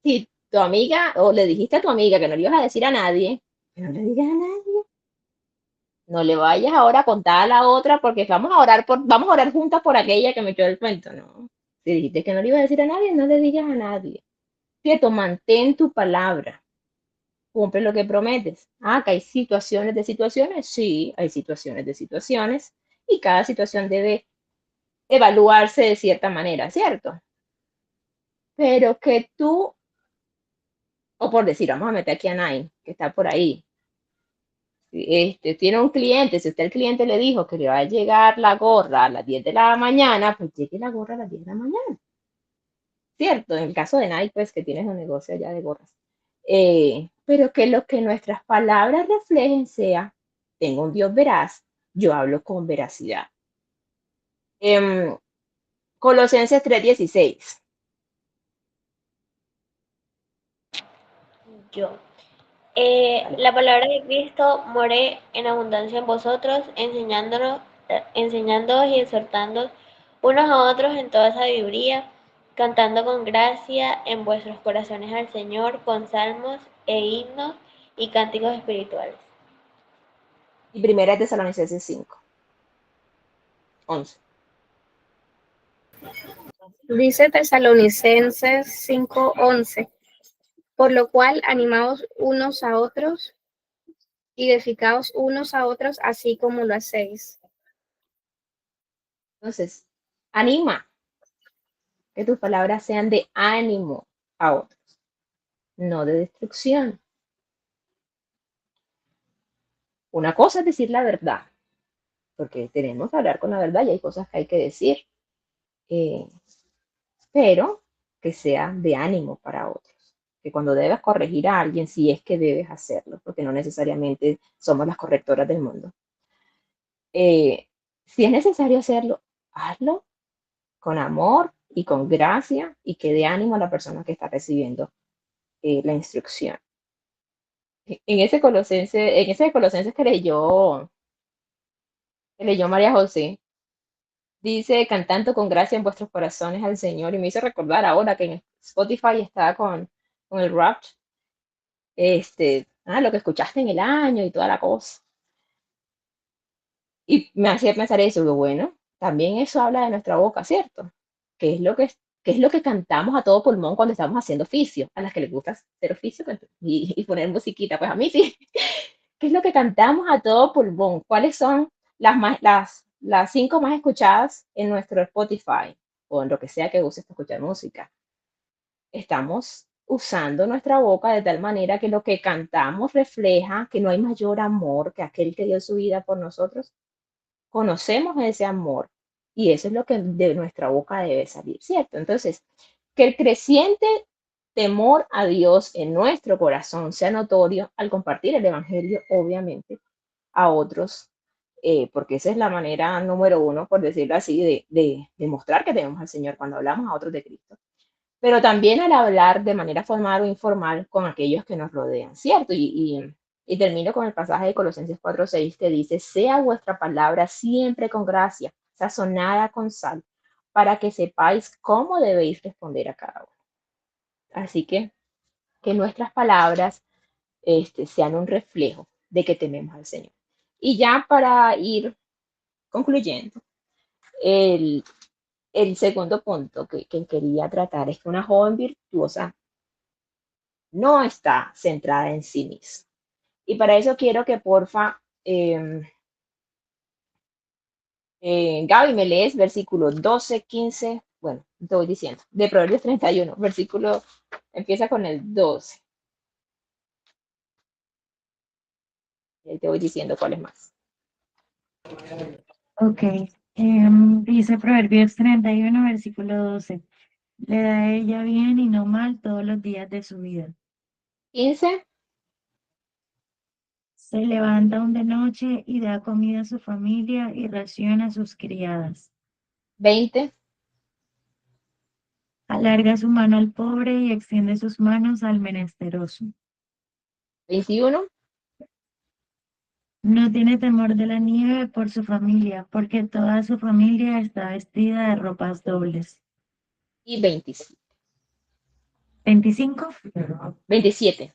si tu amiga o le dijiste a tu amiga que no le ibas a decir a nadie, que no le digas a nadie. No le vayas ahora a contar a la otra porque vamos a orar juntas por aquella que me echó el cuento, ¿no? Si dijiste que no le ibas a decir a nadie, no le digas a nadie. Cierto, mantén tu palabra. Cumple lo que prometes. Ah, que hay situaciones de situaciones, sí, hay situaciones de situaciones y cada situación debe evaluarse de cierta manera, ¿cierto? Pero que tú, o por decir, vamos a meter aquí a Nine, que está por ahí, Tiene un cliente, si usted al cliente le dijo que le va a llegar la gorra a las 10 de la mañana, pues llegue la gorra a las 10 de la mañana, ¿cierto? En el caso de Nike, pues que tienes un negocio allá de gorras. Pero que lo que nuestras palabras reflejen sea, tengo un Dios veraz, yo hablo con veracidad. Colosenses 3:16. Yo. Vale. La palabra de Cristo more en abundancia en vosotros, enseñándoos y exhortándoos unos a otros en toda sabiduría, cantando con gracia en vuestros corazones al Señor con salmos e himnos y cánticos espirituales. Y primera de Tesalonicenses 5:11. Dice Tesalonicenses 5:11, por lo cual animaos unos a otros y edificaos unos a otros, así como lo hacéis. Entonces, anima, que tus palabras sean de ánimo a otros, no de destrucción. Una cosa es decir la verdad, porque tenemos que hablar con la verdad y hay cosas que hay que decir, eh, pero que sea de ánimo para otros. Que cuando debes corregir a alguien, sí es que debes hacerlo, porque no necesariamente somos las correctoras del mundo. Si es necesario hacerlo, hazlo con amor y con gracia y que dé ánimo a la persona que está recibiendo la instrucción. En ese Colosenses que leyó María José, dice, cantando con gracia en vuestros corazones al Señor, y me hizo recordar ahora que en Spotify está con el rap, lo que escuchaste en el año y toda la cosa. Y me hacía pensar eso, digo, bueno, también eso habla de nuestra boca, ¿cierto? ¿Qué es lo que cantamos a todo pulmón cuando estamos haciendo oficio? A las que les gusta hacer oficio pues, y poner musiquita, pues a mí sí. ¿Qué es lo que cantamos a todo pulmón? ¿Cuáles son las 5 más escuchadas en nuestro Spotify o en lo que sea que uses para escuchar música? Estamos usando nuestra boca de tal manera que lo que cantamos refleja que no hay mayor amor que aquel que dio su vida por nosotros. Conocemos ese amor y eso es lo que de nuestra boca debe salir, ¿cierto? Entonces, que el creciente temor a Dios en nuestro corazón sea notorio al compartir el Evangelio, obviamente, a otros, porque esa es la manera número uno, por decirlo así, de demostrar que tenemos al Señor cuando hablamos a otros de Cristo, pero también al hablar de manera formal o informal con aquellos que nos rodean, ¿cierto? Y termino con el pasaje de Colosenses 4:6 que dice, sea vuestra palabra siempre con gracia, sazonada con sal, para que sepáis cómo debéis responder a cada uno. Así que nuestras palabras sean un reflejo de que tememos al Señor. Y ya para ir concluyendo, el, el segundo punto que quería tratar es que una joven virtuosa no está centrada en sí misma. Y para eso quiero que porfa, Gaby, me lees versículo 12, 15, bueno, te voy diciendo, de Proverbios 31, versículo, empieza con el 12. Y ahí te voy diciendo cuál es más. Ok, dice Proverbios 31, versículo 12. Le da a ella bien y no mal todos los días de su vida. 15, Se levanta aún de noche y da comida a su familia y ración a sus criadas. 20, Alarga su mano al pobre y extiende sus manos al menesteroso. 21 No tiene temor de la nieve por su familia, porque toda su familia está vestida de ropas dobles. y 27. 25, 27.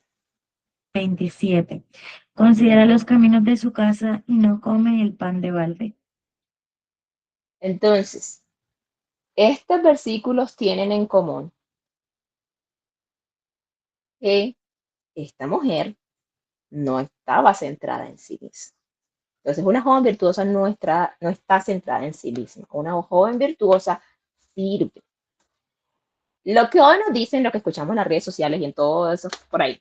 27. Considera los caminos de su casa y no come el pan de balde. Entonces, estos versículos tienen en común que esta mujer no estaba centrada en sí misma. Entonces, una joven virtuosa no está centrada en sí misma. Una joven virtuosa sirve. Lo que hoy nos dicen, lo que escuchamos en las redes sociales y en todo eso por ahí.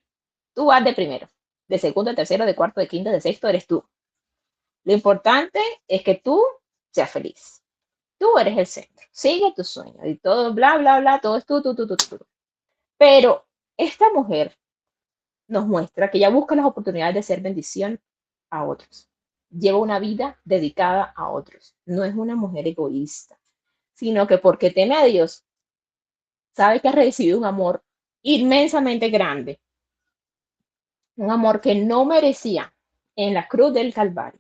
Tú vas de primero. de segundo, de tercero, de cuarto, de quinto, de sexto, eres tú. Lo importante es que tú seas feliz. Tú eres el centro. Sigue tu sueño y todo, bla, bla, bla, todo es tú. Pero esta mujer nos muestra que ella busca las oportunidades de ser bendición a otros. Lleva una vida dedicada a otros. No es una mujer egoísta, sino que porque teme a Dios, sabe que ha recibido un amor inmensamente grande, un amor que no merecía en la cruz del Calvario.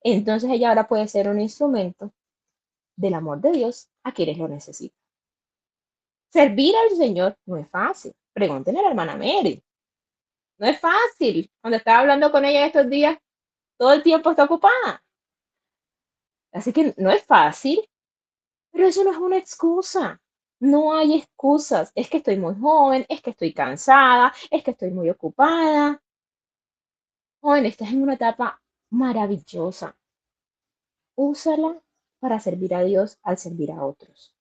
Entonces ella ahora puede ser un instrumento del amor de Dios a quienes lo necesitan. Servir al Señor no es fácil. Pregúntenle a la hermana Mary. No es fácil. Cuando estaba hablando con ella estos días, todo el tiempo está ocupada. Así que no es fácil, pero eso no es una excusa. No hay excusas. Es que estoy muy joven, es que estoy cansada, es que estoy muy ocupada. Joven, estás en una etapa maravillosa. Úsala para servir a Dios al servir a otros.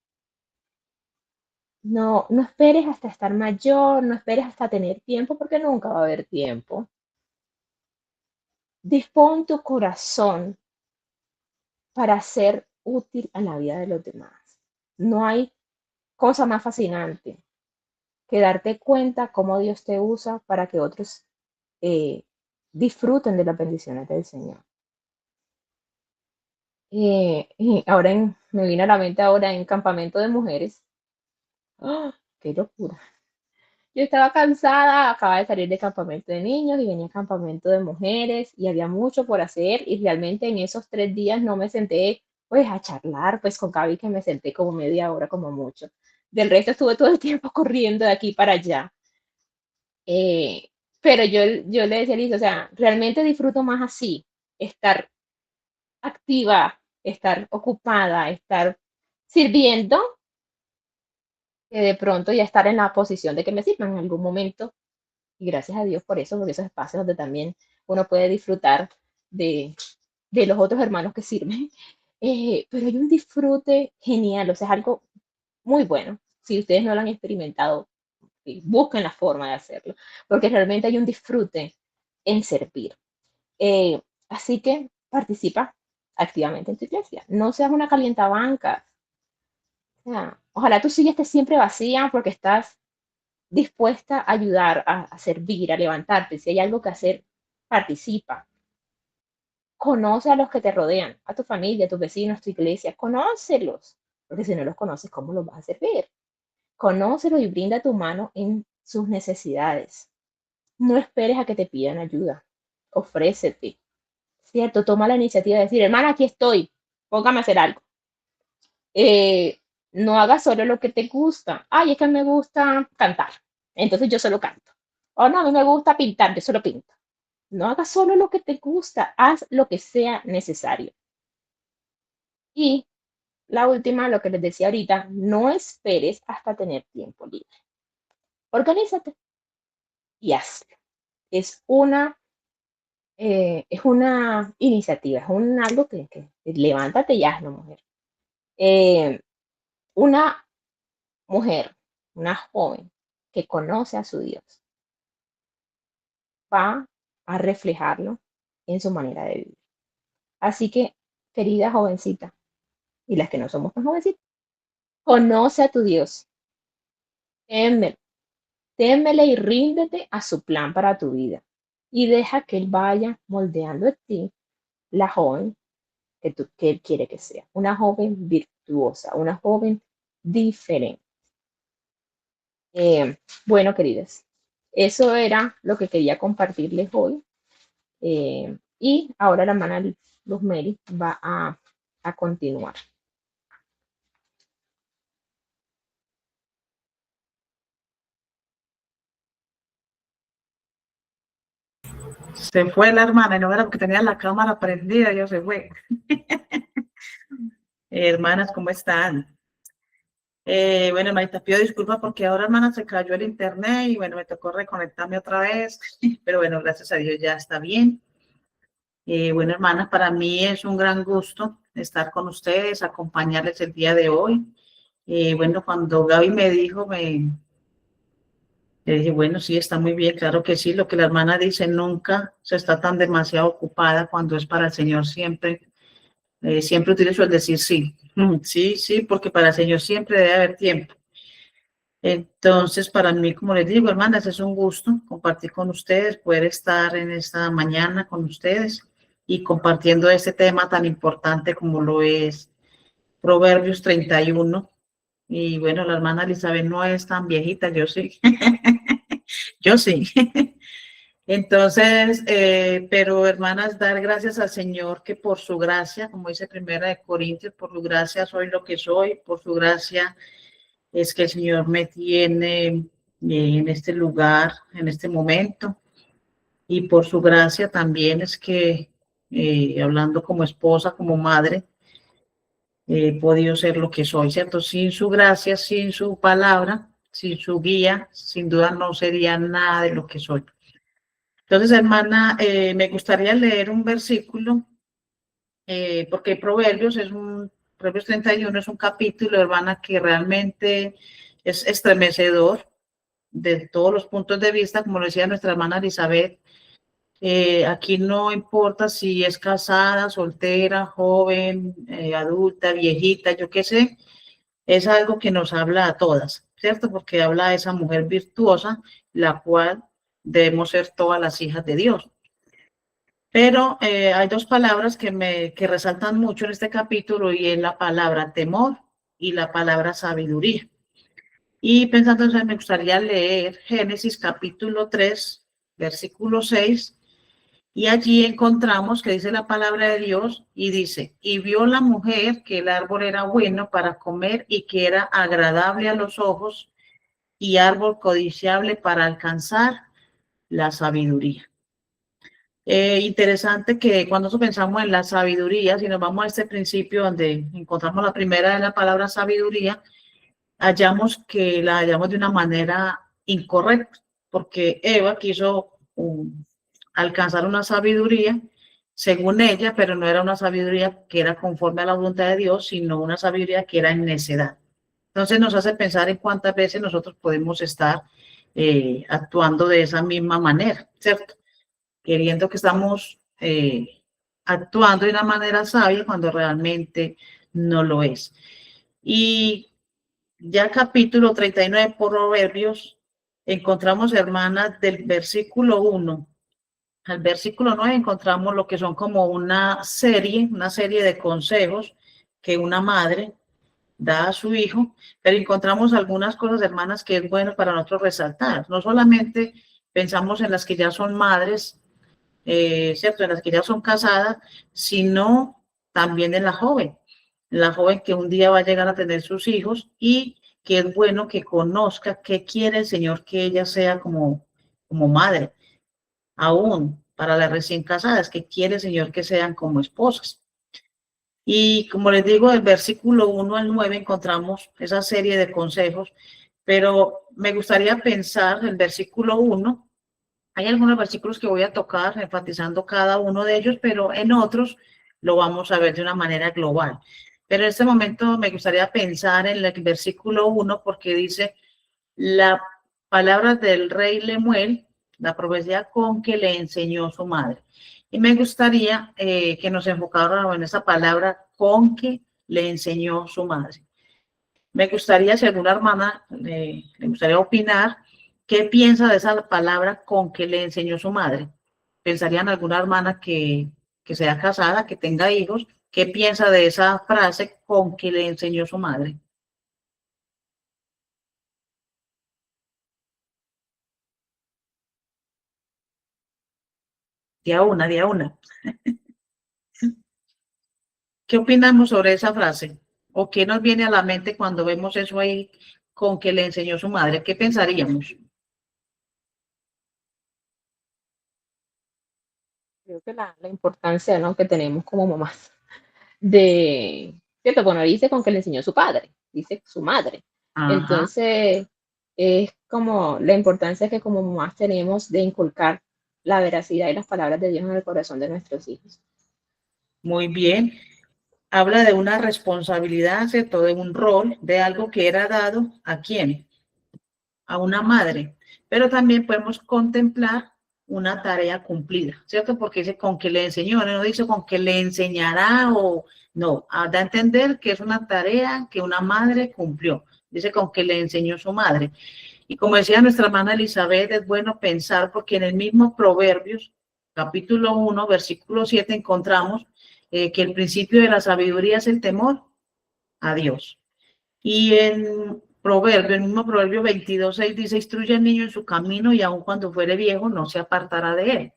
No, no esperes hasta estar mayor, no esperes hasta tener tiempo, porque nunca va a haber tiempo. Dispón tu corazón para ser útil a la vida de los demás. No hay cosa más fascinante que darte cuenta cómo Dios te usa para que otros disfruten de las bendiciones del Señor. Y ahora me vino a la mente ahora en campamento de mujeres. ¡Oh, qué locura! Yo estaba cansada, acababa de salir de campamento de niños y venía a campamento de mujeres y había mucho por hacer y realmente en esos 3 días no me senté pues a charlar pues con Gaby, que me senté como media hora como mucho. Del resto estuve todo el tiempo corriendo de aquí para allá. Eh, pero yo le decía a Liz, o sea, realmente disfruto más así, estar activa, estar ocupada, estar sirviendo, que de pronto ya estar en la posición de que me sirvan en algún momento. Y gracias a Dios por eso, por esos espacios donde también uno puede disfrutar de, de los otros hermanos que sirven. Pero hay un disfrute genial, o sea, es algo muy bueno. Si ustedes no lo han experimentado, busquen la forma de hacerlo, porque realmente hay un disfrute en servir. Eh, Así que participa activamente en tu iglesia. No seas una calientabancas. O sea, ojalá tu silla esté siempre vacía porque estás dispuesta a ayudar, a servir, a levantarte. Si hay algo que hacer, participa. Conoce a los que te rodean, a tu familia, a tus vecinos, a tu iglesia. Conócelos, porque si no los conoces, ¿cómo los vas a servir? Conócelos y brinda tu mano en sus necesidades. No esperes a que te pidan ayuda. Ofrécete. ¿Cierto? Toma la iniciativa de decir, hermana, aquí estoy, póngame a hacer algo. No hagas solo lo que te gusta. Ay, es que me gusta cantar, entonces yo solo canto. O no, a mí me gusta pintar, yo solo pinto. No hagas solo lo que te gusta, haz lo que sea necesario. Y la última, lo que les decía ahorita, no esperes hasta tener tiempo libre. Organízate y hazlo. Es una iniciativa, es algo que levántate y hazlo, mujer. Una mujer, una joven que conoce a su Dios, va a reflejarlo en su manera de vivir. Así que, querida jovencita, y las que no somos tan jovencitas, conoce a tu Dios, témele, témele y ríndete a su plan para tu vida. Y deja que Él vaya moldeando en ti la joven que Él quiere que sea. Una joven virtuosa, una joven diferente. Bueno, queridas, eso era lo que quería compartirles hoy. Y ahora la hermana Luz Mary va a continuar. Se fue la hermana, y no era porque tenía la cámara prendida, ya se fue. Hermanas, ¿cómo están? Bueno, hermanita, pido disculpas porque ahora, hermana, se cayó el internet y bueno, me tocó reconectarme otra vez, pero bueno, gracias a Dios ya está bien. Bueno, hermanas, para mí es un gran gusto estar con ustedes, acompañarles el día de hoy. Bueno, cuando Gaby me dijo, Le dije, bueno, sí, está muy bien, claro que sí. Lo que la hermana dice, nunca se está tan demasiado ocupada cuando es para el Señor, siempre utilizo el decir sí. Sí, sí, porque para el Señor siempre debe haber tiempo. Entonces, para mí, como les digo, hermanas, es un gusto compartir con ustedes, poder estar en esta mañana con ustedes y compartiendo este tema tan importante como lo es Proverbios 31. Y bueno, la hermana Elizabeth no es tan viejita, yo sí. Yo sí. Entonces, pero hermanas, dar gracias al Señor que por su gracia, como dice Primera de Corintios, por su gracia soy lo que soy, por su gracia es que el Señor me tiene en este lugar, en este momento, y por su gracia también es que, hablando como esposa, como madre, he podido ser lo que soy, ¿cierto? Sin su gracia, sin su palabra, sin su guía, sin duda no sería nada de lo que soy. Entonces, hermana, me gustaría leer un versículo, porque Proverbios 31 es un capítulo, hermana, que realmente es estremecedor de todos los puntos de vista, como lo decía nuestra hermana Elizabeth. Aquí no importa si es casada, soltera, joven, adulta, viejita, yo qué sé, es algo que nos habla a todas, ¿cierto? Porque habla de esa mujer virtuosa, la cual debemos ser todas las hijas de Dios. Pero hay dos palabras que resaltan mucho en este capítulo y es la palabra temor y la palabra sabiduría. Y pensando en eso, me gustaría leer Génesis capítulo 3, versículo 6, y allí encontramos que dice la palabra de Dios y dice, y vio la mujer que el árbol era bueno para comer y que era agradable a los ojos y árbol codiciable para alcanzar la sabiduría. Interesante que cuando nosotros pensamos en la sabiduría, si nos vamos a este principio donde encontramos la primera de la palabra sabiduría, hallamos que la hallamos de una manera incorrecta, porque Eva quiso alcanzar una sabiduría según ella, pero no era una sabiduría que era conforme a la voluntad de Dios, sino una sabiduría que era en necedad. Entonces nos hace pensar en cuántas veces nosotros podemos estar actuando de esa misma manera, ¿cierto? Queriendo que estamos actuando de una manera sabia cuando realmente no lo es. Y ya capítulo 39 de Proverbios, encontramos, hermanas, del versículo 1 al versículo 9, encontramos lo que son como una serie de consejos que una madre da a su hijo, pero encontramos algunas cosas, hermanas, que es bueno para nosotros resaltar. No solamente pensamos en las que ya son madres, ¿cierto? En las que ya son casadas, sino también en la joven que un día va a llegar a tener sus hijos y que es bueno que conozca qué quiere el Señor que ella sea como madre, aún para las recién casadas, que quiere el Señor que sean como esposas. Y como les digo, del versículo 1 al 9 encontramos esa serie de consejos, pero me gustaría pensar el versículo 1. Hay algunos versículos que voy a tocar enfatizando cada uno de ellos, pero en otros lo vamos a ver de una manera global. Pero en este momento me gustaría pensar en el versículo 1 porque dice, la palabra del rey Lemuel, la profecía con que le enseñó su madre. Y me gustaría que nos enfocáramos en esa palabra con que le enseñó su madre. Me gustaría, si alguna hermana le gustaría opinar, ¿qué piensa de esa palabra con que le enseñó su madre? ¿Pensaría en alguna hermana que sea casada, que tenga hijos? ¿Qué piensa de esa frase con que le enseñó su madre? Día una. ¿Qué opinamos sobre esa frase? ¿O qué nos viene a la mente cuando vemos eso ahí con que le enseñó su madre? ¿Qué pensaríamos? Creo que la importancia, ¿no?, que tenemos como mamás de, ¿cierto? Bueno, dice con que le enseñó su padre, dice su madre. Ajá, Entonces, es como la importancia que como mamás tenemos de inculcar la veracidad y las palabras de Dios en el corazón de nuestros hijos. muy bien. Habla de una responsabilidad, ¿cierto? De un rol, de algo que era dado ¿a quién? A una madre. pero también podemos contemplar una tarea cumplida, ¿cierto? Porque dice con que le enseñó, no dice con que le enseñará o no, da a entender que es una tarea que una madre cumplió, dice con que le enseñó su madre. Y como decía nuestra hermana Elizabeth, es bueno pensar porque en el mismo Proverbios, capítulo 1, versículo 7, encontramos que el principio de la sabiduría es el temor a Dios. Y en Proverbio, el mismo Proverbio 22:6 dice, instruye al niño en su camino y aun cuando fuere viejo no se apartará de él.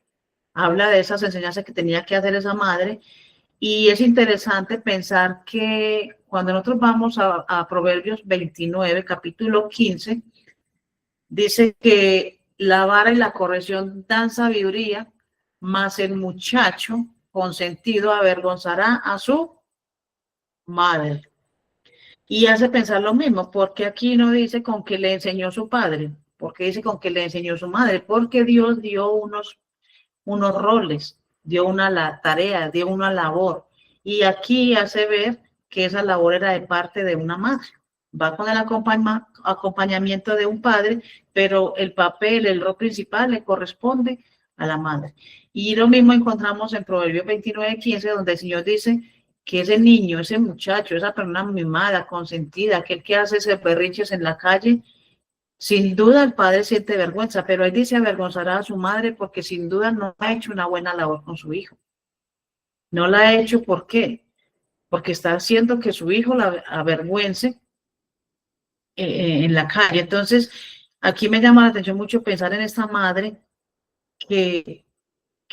Habla de esas enseñanzas que tenía que hacer esa madre. Y es interesante pensar que cuando nosotros vamos a Proverbios 29, capítulo 15, dice que la vara y la corrección dan sabiduría, mas el muchacho consentido avergonzará a su madre. Y hace pensar lo mismo, porque aquí no dice con que le enseñó su padre, porque dice con que le enseñó su madre, porque Dios dio unos roles, dio una tarea, dio una labor. Y aquí hace ver que esa labor era de parte de una madre. Va con el acompañamiento de un padre, pero el papel, el rol principal le corresponde a la madre. Y lo mismo encontramos en Proverbios 29:15, donde el Señor dice que ese niño, ese muchacho, esa persona mimada, consentida, aquel que hace ese berrinches en la calle, sin duda el padre siente vergüenza, pero él dice avergonzará a su madre porque sin duda no ha hecho una buena labor con su hijo. No la ha hecho, ¿por qué? Porque está haciendo que su hijo la avergüence en la calle. Entonces, aquí me llama la atención mucho pensar en esta madre que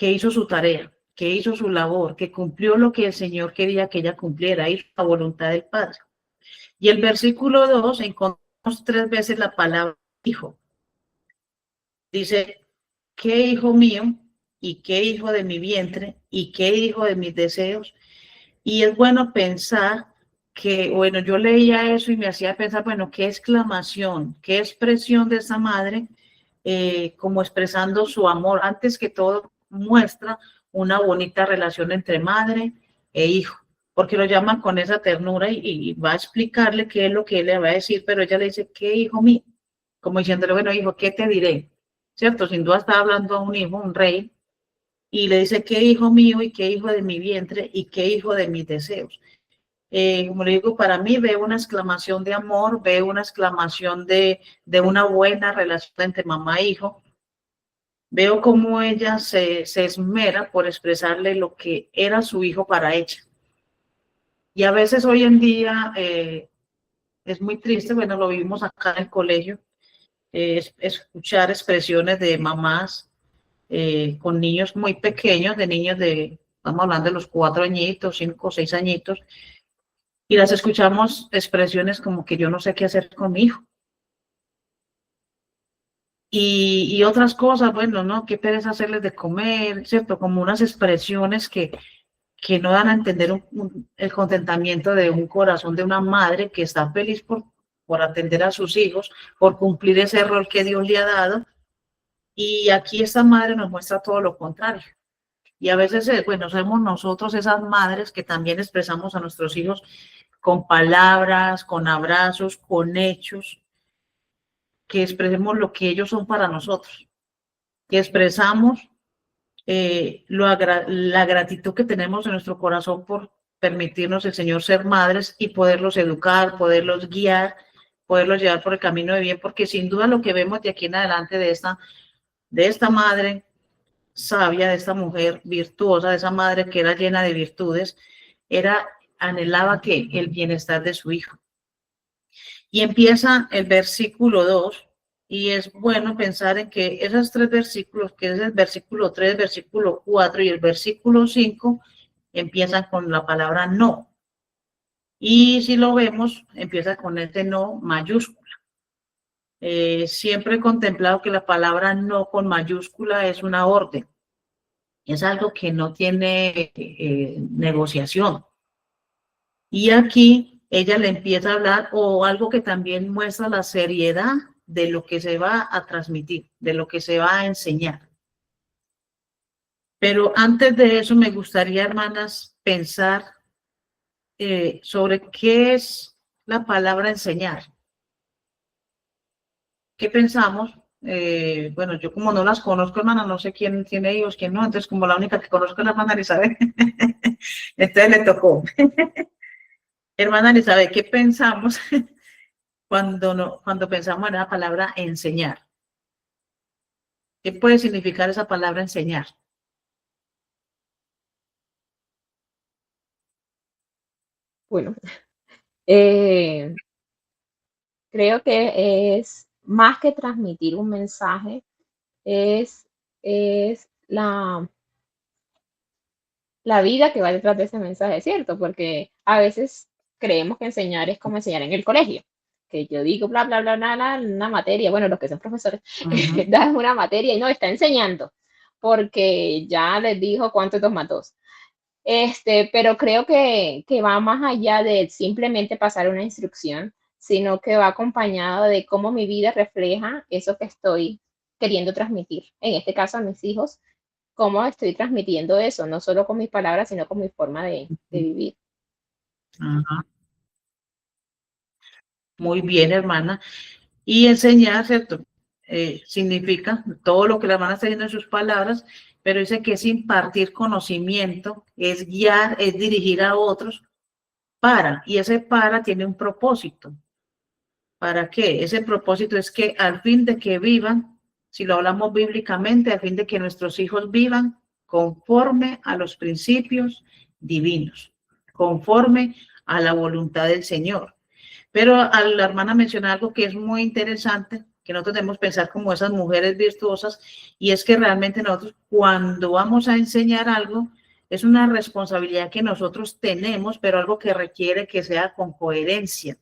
hizo su tarea, que hizo su labor, que cumplió lo que el Señor quería que ella cumpliera, hizo la voluntad del Padre. Y el versículo 2 encontramos 3 veces la palabra hijo. Dice, ¿qué hijo mío? ¿Y qué hijo de mi vientre? ¿Y qué hijo de mis deseos? Y es bueno pensar que, bueno, yo leía eso y me hacía pensar, bueno, qué exclamación, qué expresión de esa madre, como expresando su amor. Antes que todo, muestra una bonita relación entre madre e hijo, porque lo llaman con esa ternura y va a explicarle qué es lo que él le va a decir, pero ella le dice, ¿qué hijo mío? Como diciéndole, bueno, hijo, ¿qué te diré? ¿Cierto? Sin duda está hablando a un hijo, un rey, y le dice, ¿qué hijo mío y qué hijo de mi vientre y qué hijo de mis deseos? Como le digo, para mí veo una exclamación de amor, veo una exclamación de una buena relación entre mamá e hijo. Veo cómo ella se esmera por expresarle lo que era su hijo para ella. Y a veces hoy en día es muy triste, bueno, lo vivimos acá en el colegio, escuchar expresiones de mamás con niños muy pequeños, de niños estamos hablando de los 4 añitos, 5 o 6 añitos, y las escuchamos expresiones como que yo no sé qué hacer con mi hijo. Y otras cosas, bueno, ¿no? Qué pereza hacerles de comer, ¿cierto? Como unas expresiones que no dan a entender el contentamiento de un corazón de una madre que está feliz por atender a sus hijos, por cumplir ese rol que Dios le ha dado. Y aquí esta madre nos muestra todo lo contrario. Y a veces, bueno, somos nosotros esas madres que también expresamos a nuestros hijos con palabras, con abrazos, con hechos, que expresemos lo que ellos son para nosotros, que expresamos la gratitud que tenemos en nuestro corazón por permitirnos el Señor ser madres y poderlos educar, poderlos guiar, poderlos llevar por el camino de bien, porque sin duda lo que vemos de aquí en adelante de esta madre sabia, de esta mujer virtuosa, de esa madre que era llena de virtudes, anhelaba que el bienestar de su hijo. Y empieza el versículo 2, y es bueno pensar en que esos 3 versículos, que es el versículo 3, versículo 4 y el versículo 5, empiezan con la palabra no. Y si lo vemos, empieza con este no mayúscula. Siempre he contemplado que la palabra no con mayúscula es una orden. Es algo que no tiene negociación. Y aquí ella le empieza a hablar, o algo que también muestra la seriedad de lo que se va a transmitir, de lo que se va a enseñar. Pero antes de eso me gustaría, hermanas, pensar sobre qué es la palabra enseñar. ¿Qué pensamos bueno, yo como no las conozco, hermana, no sé quién tiene hijos, quién no, entonces como la única que conozco es la hermana Elizabeth, entonces le tocó. Hermana Elizabeth, ¿qué pensamos cuando pensamos en la palabra enseñar? ¿Qué puede significar esa palabra enseñar? Bueno, creo que es más que transmitir un mensaje, es la vida que va detrás de ese mensaje, ¿cierto? Porque a veces creemos que enseñar es como enseñar en el colegio, que yo digo bla, bla, bla, bla, bla, una materia, bueno, los que son profesores, dan una materia y no, está enseñando, porque ya les dijo cuánto es 2 más 2. Pero creo que va más allá de simplemente pasar una instrucción, sino que va acompañado de cómo mi vida refleja eso que estoy queriendo transmitir. En este caso a mis hijos, cómo estoy transmitiendo eso, no solo con mis palabras, sino con mi forma de vivir. Ajá. Muy bien, hermana. Y enseñar, ¿cierto? Significa todo lo que la hermana está diciendo en sus palabras, pero dice que es impartir conocimiento, es guiar, es dirigir a otros y ese para tiene un propósito. ¿Para qué? Ese propósito es que al fin de que vivan, si lo hablamos bíblicamente, al fin de que nuestros hijos vivan conforme a los principios divinos, conforme a la voluntad del Señor. Pero a la hermana menciona algo que es muy interesante, que nosotros debemos pensar como esas mujeres virtuosas, y es que realmente nosotros cuando vamos a enseñar algo, es una responsabilidad que nosotros tenemos, pero algo que requiere que sea con coherencia,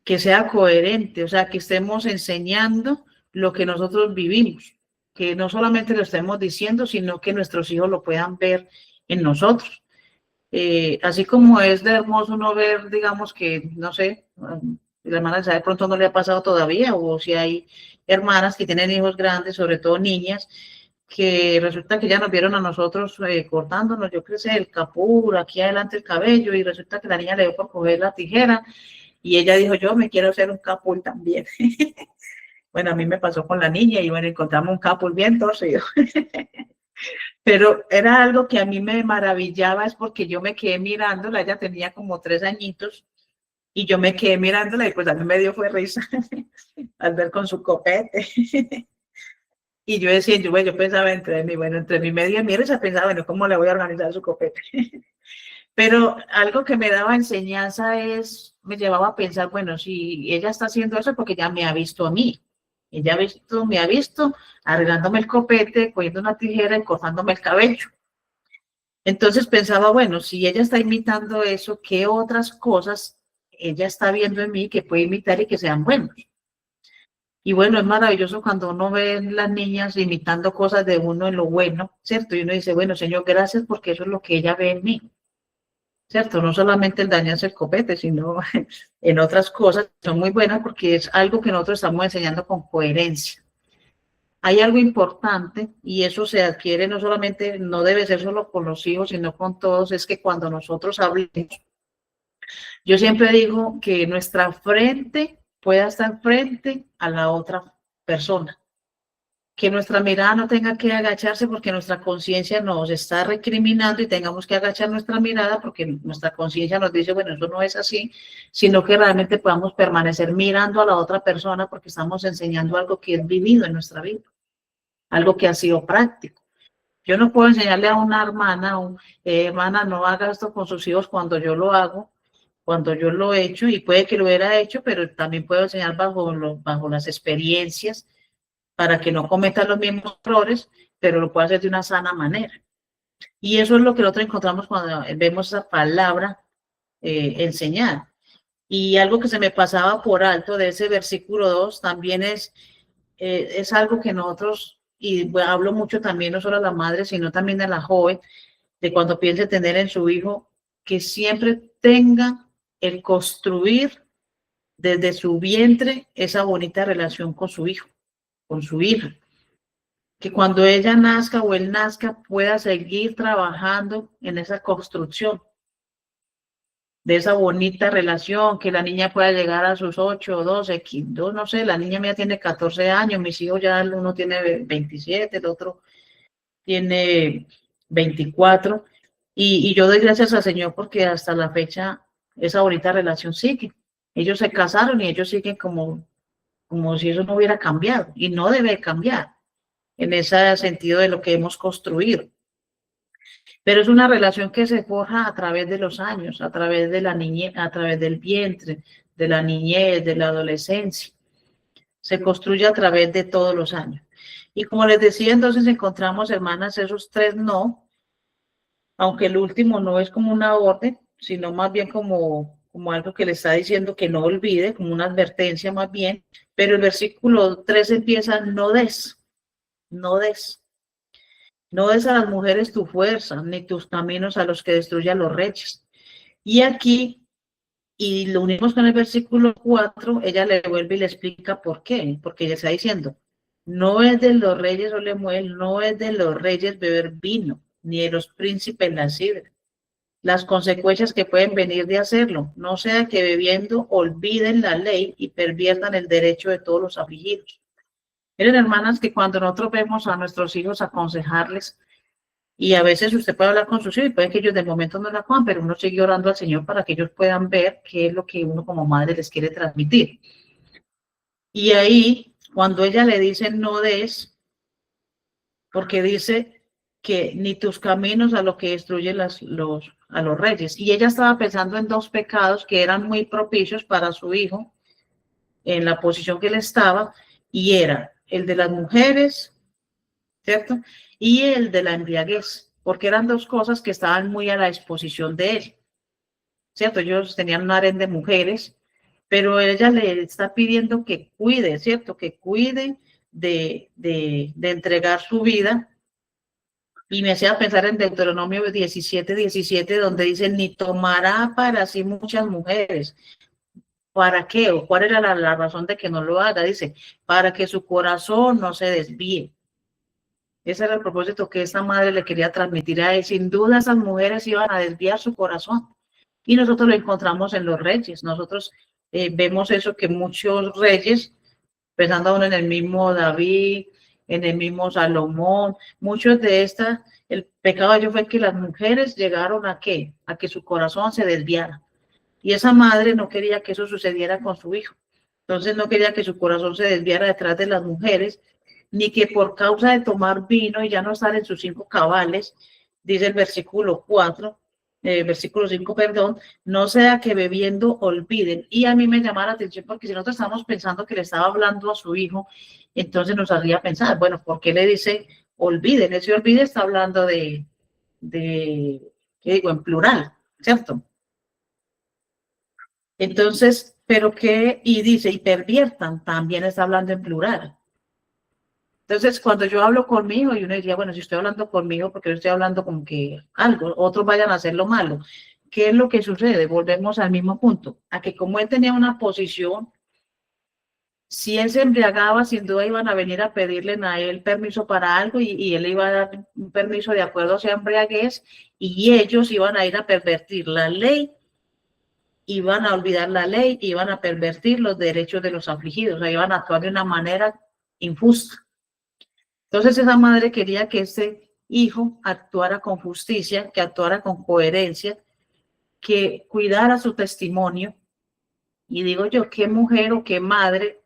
que sea coherente, o sea, que estemos enseñando lo que nosotros vivimos, que no solamente lo estemos diciendo, sino que nuestros hijos lo puedan ver en nosotros. Así como es de hermoso uno ver, digamos que, no sé, la hermana de pronto no le ha pasado todavía, o si hay hermanas que tienen hijos grandes, sobre todo niñas, que resulta que ya nos vieron a nosotros cortándonos, yo qué sé, el capur, aquí adelante el cabello, y resulta que la niña le dio por coger la tijera, y ella dijo, yo me quiero hacer un capul también. Bueno, a mí me pasó con la niña, y bueno, encontramos un capul bien torcido. Pero era algo que a mí me maravillaba, es porque yo me quedé mirándola, ella tenía como 3 añitos, y yo me quedé mirándola, y pues a mí me dio fue risa al ver con su copete. Y yo decía, yo pensaba entre mi medio y mi risa, pensaba, bueno, ¿cómo le voy a organizar su copete? Pero algo que me daba enseñanza me llevaba a pensar, bueno, si ella está haciendo eso porque ya me ha visto a mí. Ella me ha visto arreglándome el copete, cogiendo una tijera y cortándome el cabello. Entonces pensaba, bueno, si ella está imitando eso, ¿qué otras cosas ella está viendo en mí que puede imitar y que sean buenos? Y bueno, es maravilloso cuando uno ve las niñas imitando cosas de uno en lo bueno, ¿cierto? Y uno dice, bueno, Señor, gracias porque eso es lo que ella ve en mí, ¿cierto? No solamente el dañarse el copete, sino en otras cosas que son muy buenas porque es algo que nosotros estamos enseñando con coherencia. Hay algo importante y eso se adquiere no solamente, no debe ser solo con los hijos, sino con todos, es que cuando nosotros hablemos, yo siempre digo que nuestra frente pueda estar frente a la otra persona, que nuestra mirada no tenga que agacharse porque nuestra conciencia nos está recriminando y tengamos que agachar nuestra mirada porque nuestra conciencia nos dice, bueno, eso no es así, sino que realmente podamos permanecer mirando a la otra persona porque estamos enseñando algo que es vivido en nuestra vida, algo que ha sido práctico. Yo no puedo enseñarle a una hermana, hermana, no haga esto con sus hijos cuando yo lo hago, cuando yo lo he hecho, y puede que lo hubiera hecho, pero también puedo enseñar bajo las experiencias para que no cometan los mismos errores, pero lo pueda hacer de una sana manera. Y eso es lo que nosotros encontramos cuando vemos esa palabra enseñar. Y algo que se me pasaba por alto de ese versículo 2 también es algo que nosotros, y bueno, hablo mucho también no solo a la madre, sino también a la joven, de cuando piense tener en su hijo, que siempre tenga el construir desde su vientre esa bonita relación con su hijo, con su hija. Que cuando ella nazca o él nazca pueda seguir trabajando en esa construcción. de esa bonita relación, que la niña pueda llegar a sus 8 o 12, no sé, la niña mía tiene 14 años, mis hijos ya uno tiene 27, el otro tiene 24, y yo doy gracias al Señor porque hasta la fecha esa bonita relación sigue. Ellos se casaron y ellos siguen como si eso no hubiera cambiado, y no debe cambiar en ese sentido de lo que hemos construido. Pero es una relación que se forja a través de los años, a través de la niñez, a través del vientre, de la niñez, de la adolescencia. Se construye a través de todos los años. Y como les decía, entonces encontramos, hermanas, esos 3 no, aunque el último no es como una orden, sino más bien como algo que le está diciendo que no olvide, como una advertencia más bien. Pero el versículo 3 empieza, no des, no des. No des a las mujeres tu fuerza, ni tus caminos a los que destruyan los reyes. Y aquí, y lo unimos con el versículo 4, ella le vuelve y le explica por qué. Porque ella está diciendo, no es de los reyes, o Lemuel, no es de los reyes beber vino, ni de los príncipes la sidra. Las consecuencias que pueden venir de hacerlo, no sea que bebiendo olviden la ley y perviertan el derecho de todos los afligidos. Miren, hermanas, que cuando nosotros vemos a nuestros hijos aconsejarles, y a veces usted puede hablar con sus hijos y puede que ellos de momento no la cojan, pero uno sigue orando al Señor para que ellos puedan ver qué es lo que uno como madre les quiere transmitir. Y ahí, cuando ella le dice no des, porque dice que ni tus caminos a lo que destruyen a los reyes. Y ella estaba pensando en 2 pecados que eran muy propicios para su hijo en la posición que él estaba, y era el de las mujeres, ¿cierto? Y el de la embriaguez, porque eran 2 cosas que estaban muy a la disposición de él, ¿cierto? Ellos tenían un harén de mujeres, pero ella le está pidiendo que cuide, ¿cierto? Que cuide de entregar su vida. Y me hacía pensar en Deuteronomio 17, donde dice, ni tomará para sí muchas mujeres. ¿Para qué? ¿O cuál era la razón de que no lo haga? Dice, para que su corazón no se desvíe. Ese era el propósito que esta madre le quería transmitir a él. Sin duda esas mujeres iban a desviar su corazón. Y nosotros lo encontramos en los reyes. Nosotros vemos eso, que muchos reyes, pensando aún en el mismo David, en el mismo Salomón, muchos de estas, el pecado de ellos fue que las mujeres llegaron a ¿qué? A que su corazón se desviara. Y esa madre no quería que eso sucediera con su hijo. Entonces no quería que su corazón se desviara detrás de las mujeres, ni que por causa de tomar vino y ya no estar en sus 5 cabales, dice el versículo 4, versículo 5, perdón, no sea que bebiendo olviden. Y a mí me llama la atención porque si nosotros estamos pensando que le estaba hablando a su hijo, entonces nos haría pensar, bueno, ¿por qué le dice olviden? Ese olvide está hablando ¿qué digo? En plural, ¿cierto? Entonces, pero qué, y dice, y perviertan, también está hablando en plural. Entonces, cuando yo hablo conmigo, y uno diría, bueno, si estoy hablando conmigo, porque yo estoy hablando como que algo, otros vayan a hacer lo malo. ¿Qué es lo que sucede? Volvemos al mismo punto, a que como él tenía una posición, si él se embriagaba, sin duda iban a venir a pedirle a él permiso para algo, y él iba a dar un permiso de acuerdo a esa embriaguez, y ellos iban a ir a pervertir la ley, iban a olvidar la ley, iban a pervertir los derechos de los afligidos, o sea, iban a actuar de una manera injusta. Entonces esa madre quería que ese hijo actuara con justicia, que actuara con coherencia, que cuidara su testimonio. Y digo yo, qué mujer o qué madre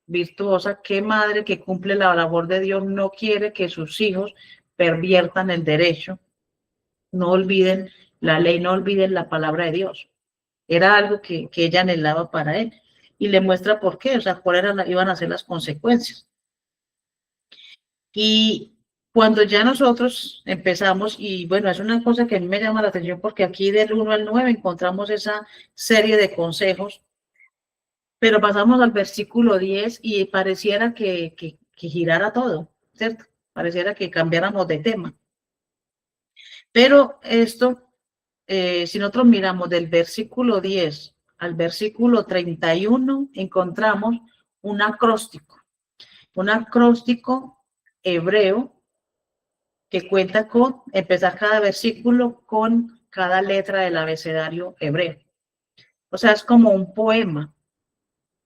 virtuosa, qué madre que cumple la labor de Dios no quiere que sus hijos perviertan el derecho, no olviden la ley, no olviden la palabra de Dios. Era algo que ella anhelaba para él. Y le muestra por qué, o sea, cuáles iban a ser las consecuencias. Y cuando ya nosotros empezamos, y bueno, es una cosa que a mí me llama la atención porque aquí del 1 al 9 encontramos esa serie de consejos, pero pasamos al versículo 10 y pareciera que girara todo, ¿cierto? Pareciera que cambiáramos de tema. Pero esto, si nosotros miramos del versículo 10 al versículo 31, encontramos un acróstico hebreo que cuenta con empezar cada versículo con cada letra del abecedario hebreo. O sea, es como un poema.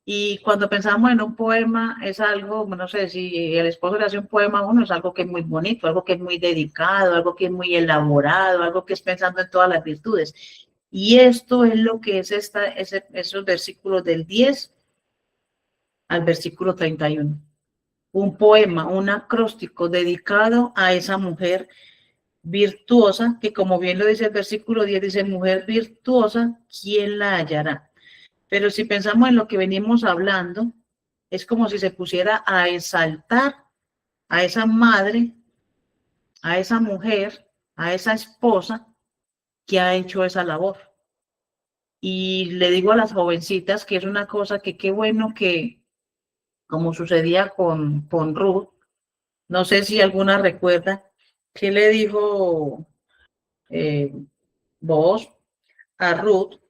Y cuando pensamos en un poema, es algo, no sé, si el esposo le hace un poema a uno, es algo que es muy bonito, algo que es muy dedicado, algo que es muy elaborado, algo que es pensando en todas las virtudes. Y esto es lo que es esos versículos del 10 al versículo 31. Un poema, un acróstico dedicado a esa mujer virtuosa, que como bien lo dice el versículo 10, dice, mujer virtuosa, ¿quién la hallará? Pero si pensamos en lo que venimos hablando, es como si se pusiera a exaltar a esa madre, a esa mujer, a esa esposa que ha hecho esa labor. Y le digo a las jovencitas que es una cosa que qué bueno que, como sucedía con Ruth, no sé si alguna recuerda, ¿qué le dijo vos a Ruth?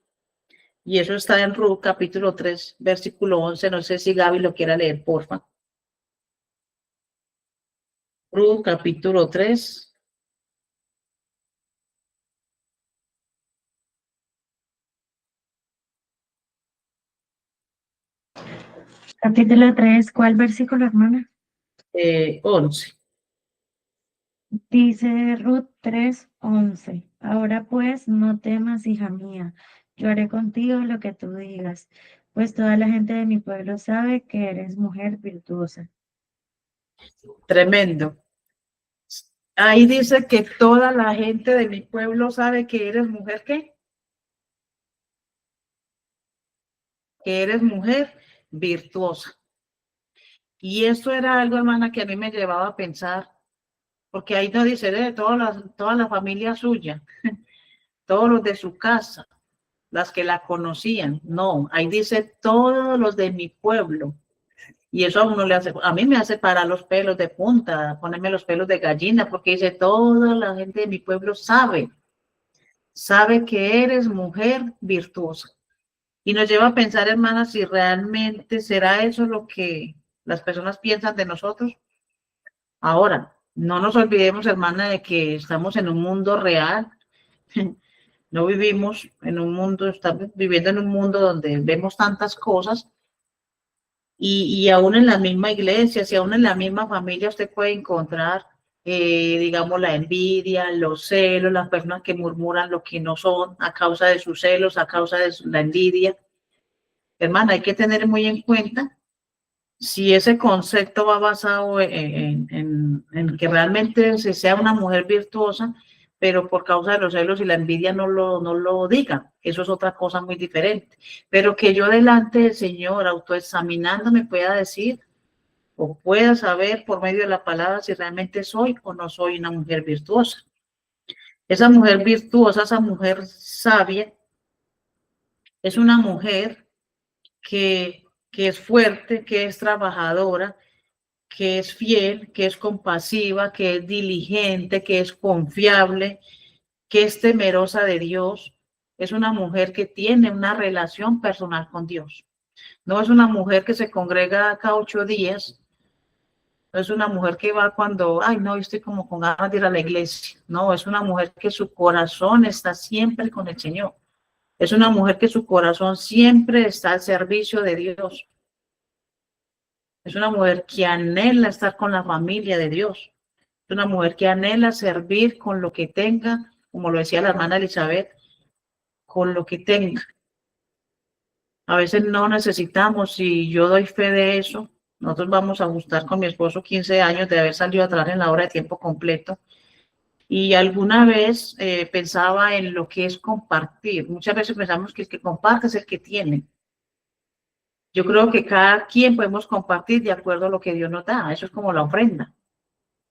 Y eso está en Ruth capítulo 3, versículo 11. No sé si Gaby lo quiera leer, porfa. Ruth capítulo 3. Capítulo 3, ¿cuál versículo, hermana? 11. Dice Ruth 3:11. Ahora pues, no temas, hija mía, yo haré contigo lo que tú digas, pues toda la gente de mi pueblo sabe que eres mujer virtuosa. Tremendo. Ahí dice que toda la gente de mi pueblo sabe que eres mujer, ¿qué? Que eres mujer virtuosa. Y eso era algo, hermana, que a mí me llevaba a pensar, porque ahí no dice de toda la familia suya, todos los de su casa, las que la conocían. No, ahí dice todos los de mi pueblo. Y eso a uno le hace, a mí me hace parar los pelos de punta, ponerme los pelos de gallina, porque dice toda la gente de mi pueblo sabe que eres mujer virtuosa. Y nos lleva a pensar, hermana, si realmente será eso lo que las personas piensan de nosotros. Ahora, no nos olvidemos, hermana, de que estamos en un mundo real. No vivimos en un mundo, estamos viviendo en un mundo donde vemos tantas cosas y aún en la misma iglesia, si aún en la misma familia usted puede encontrar, digamos, la envidia, los celos, las personas que murmuran lo que no son a causa de sus celos, a causa de la envidia. Hermana, hay que tener muy en cuenta si ese concepto va basado en que realmente se sea una mujer virtuosa, pero por causa de los celos y la envidia no lo digan. Eso es otra cosa muy diferente. Pero que yo delante del Señor, autoexaminándome, pueda decir o pueda saber por medio de la palabra si realmente soy o no soy una mujer virtuosa. Esa mujer virtuosa, esa mujer sabia, es una mujer que es fuerte, que es trabajadora, que es fiel, que es compasiva, que es diligente, que es confiable, que es temerosa de Dios. Es una mujer que tiene una relación personal con Dios. No es una mujer que se congrega cada 8 días. No es una mujer que va cuando, ay, no, estoy como con ganas de ir a la iglesia. No, es una mujer que su corazón está siempre con el Señor. Es una mujer que su corazón siempre está al servicio de Dios. Es una mujer que anhela estar con la familia de Dios. Es una mujer que anhela servir con lo que tenga, como lo decía la hermana Elizabeth, con lo que tenga. A veces no necesitamos, y yo doy fe de eso. Nosotros vamos a gustar con mi esposo 15 años de haber salido a trabajar en la hora de tiempo completo. Y alguna vez pensaba en lo que es compartir. Muchas veces pensamos que el que comparte es el que tiene. Yo creo que cada quien podemos compartir de acuerdo a lo que Dios nos da. Eso es como la ofrenda.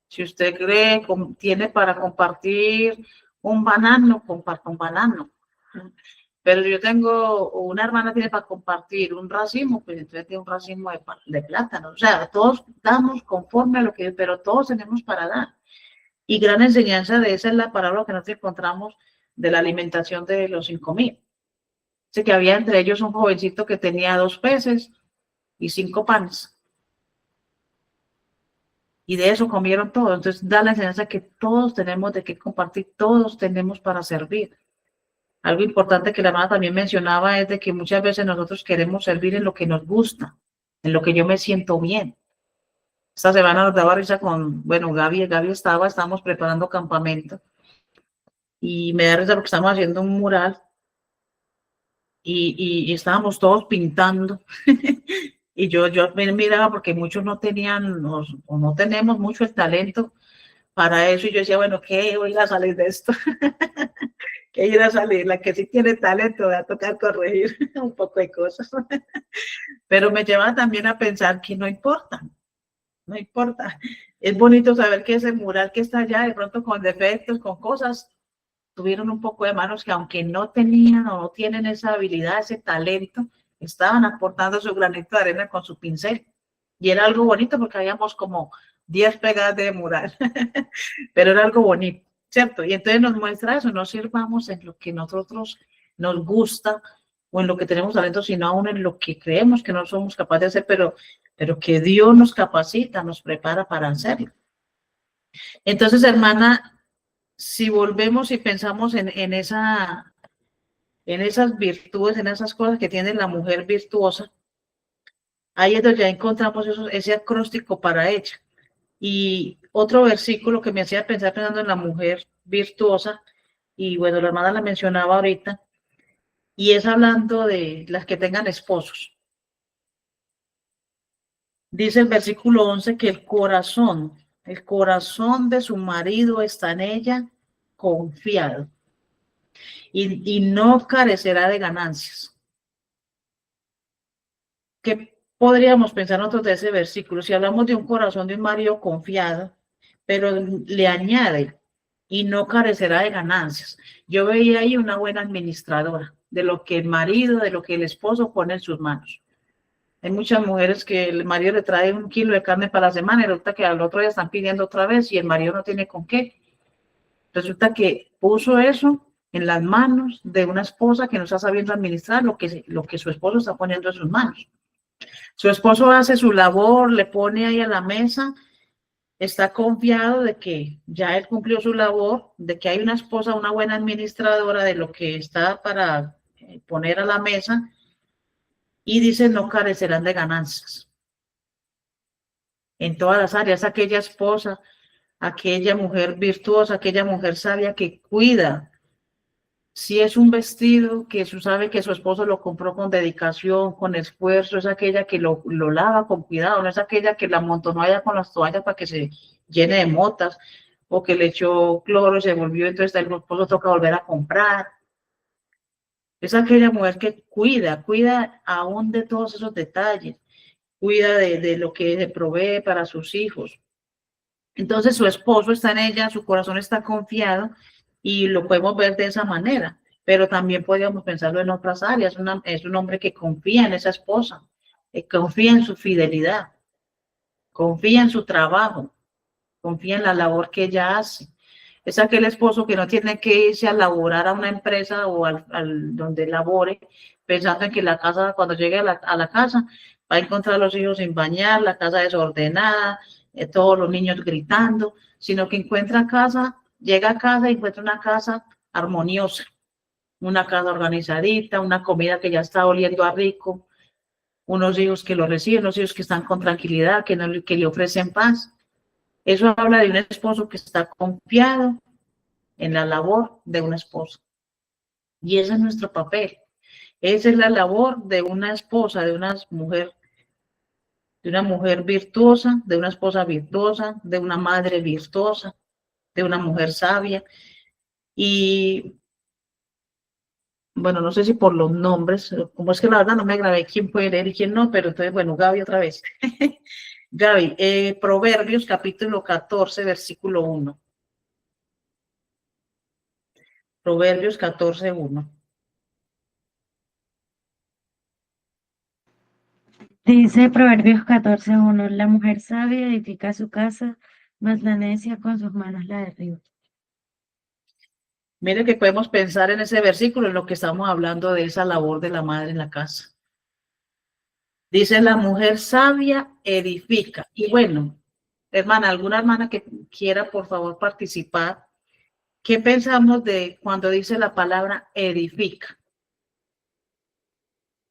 Si usted cree, tiene para compartir un banano, comparta un banano. Pero si yo tengo, una hermana tiene para compartir un racimo, pues entonces tiene un racimo de plátano. O sea, todos damos conforme a lo que, pero todos tenemos para dar. Y gran enseñanza de esa es la palabra que nosotros encontramos de la alimentación de los 5,000. Sé que había entre ellos un jovencito que tenía 2 peces y 5 panes. Y de eso comieron todos. Entonces da la enseñanza que todos tenemos de qué compartir, todos tenemos para servir. Algo importante que la hermana también mencionaba es de que muchas veces nosotros queremos servir en lo que nos gusta, en lo que yo me siento bien. Esta semana nos daba risa con, bueno, Gaby estábamos preparando campamento y me da risa porque estamos haciendo un mural y estábamos todos pintando y yo me miraba porque muchos no tenían o no tenemos mucho el talento para eso y yo decía, bueno, ¿qué voy a salir de esto? ¿Qué irá a salir? La que sí tiene talento va a tocar corregir un poco de cosas. Pero me lleva también a pensar que no importa, no importa. Es bonito saber que ese mural que está allá, de pronto con defectos, con cosas, tuvieron un poco de manos que aunque no tenían o no tienen esa habilidad, ese talento, estaban aportando su granito de arena con su pincel. Y era algo bonito porque habíamos como 10 pegadas de mural, pero era algo bonito, ¿cierto? Y entonces nos muestra eso, no sirvamos en lo que nosotros nos gusta o en lo que tenemos talento, sino aún en lo que creemos que no somos capaces de hacer, pero que Dios nos capacita, nos prepara para hacerlo. Entonces, hermana, si volvemos y pensamos en esas virtudes, en esas cosas que tiene la mujer virtuosa, ahí es donde ya encontramos ese acróstico para ella. Y otro versículo que me hacía pensar pensando en la mujer virtuosa, y bueno, la hermana la mencionaba ahorita, y es hablando de las que tengan esposos. Dice el versículo 11 que el corazón de su marido está en ella confiado y no carecerá de ganancias. ¿Qué podríamos pensar nosotros de ese versículo? Si hablamos de un corazón de un marido confiado, pero le añade y no carecerá de ganancias. Yo veía ahí una buena administradora de lo que el marido, de lo que el esposo pone en sus manos. Hay muchas mujeres que el marido le trae 1 kilo de carne para la semana y resulta que al otro día están pidiendo otra vez y el marido no tiene con qué. Resulta que puso eso en las manos de una esposa que no está sabiendo administrar lo que su esposo está poniendo en sus manos. Su esposo hace su labor, le pone ahí a la mesa, está confiado de que ya él cumplió su labor, de que hay una esposa, una buena administradora de lo que está para poner a la mesa, y dice no carecerán de ganancias. En todas las áreas, aquella esposa, aquella mujer virtuosa, aquella mujer sabia que cuida. Si es un vestido que sabe que su esposo lo compró con dedicación, con esfuerzo, es aquella que lo lava con cuidado, no es aquella que la amontonó allá con las toallas para que se llene de motas, o que le echó cloro y se volvió, entonces el esposo toca volver a comprar. Es aquella mujer que cuida aún de todos esos detalles, cuida de lo que se provee para sus hijos. Entonces su esposo está en ella, su corazón está confiado y lo podemos ver de esa manera, pero también podríamos pensarlo en otras áreas. Es un hombre que confía en esa esposa, confía en su fidelidad, confía en su trabajo, confía en la labor que ella hace. Es aquel esposo que no tiene que irse a laborar a una empresa o al donde labore, pensando en que la casa, cuando llegue a la casa, va a encontrar a los hijos sin bañar, la casa desordenada, todos los niños gritando, sino que llega a casa y encuentra una casa armoniosa, una casa organizadita, una comida que ya está oliendo a rico, unos hijos que lo reciben, unos hijos que están con tranquilidad, que le ofrecen paz. Eso habla de un esposo que está confiado en la labor de una esposa. Y ese es nuestro papel. Esa es la labor de una esposa, de una mujer virtuosa, de una esposa virtuosa, de una madre virtuosa, de una mujer sabia. Y bueno, no sé si por los nombres, como es que la verdad no me grabé quién puede leer y quién no, pero entonces, bueno, Gaby otra vez. Gaby, Proverbios capítulo 14, versículo 1. Proverbios 14, 1. Dice Proverbios 14:1, la mujer sabia edifica su casa, mas la necia con sus manos la derriba. Mire que podemos pensar en ese versículo, en lo que estamos hablando de esa labor de la madre en la casa. Dice, la mujer sabia edifica. Y bueno, hermana, alguna hermana que quiera, por favor, participar, ¿Qué pensamos de cuando dice la palabra edifica?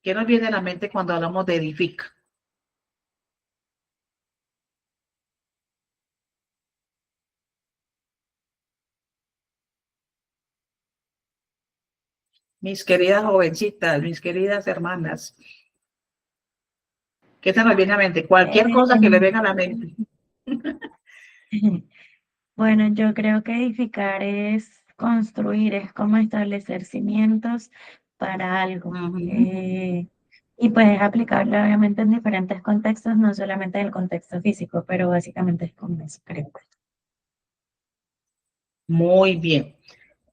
¿Qué nos viene a la mente cuando hablamos de edifica? Mis queridas jovencitas, mis queridas hermanas, ¿qué se nos viene a la mente? Cualquier cosa que le venga a la mente. Bueno, yo creo que edificar es construir, es como establecer cimientos para algo. Y puedes aplicarlo obviamente en diferentes contextos, no solamente en el contexto físico, pero básicamente es como eso, creo. Muy bien.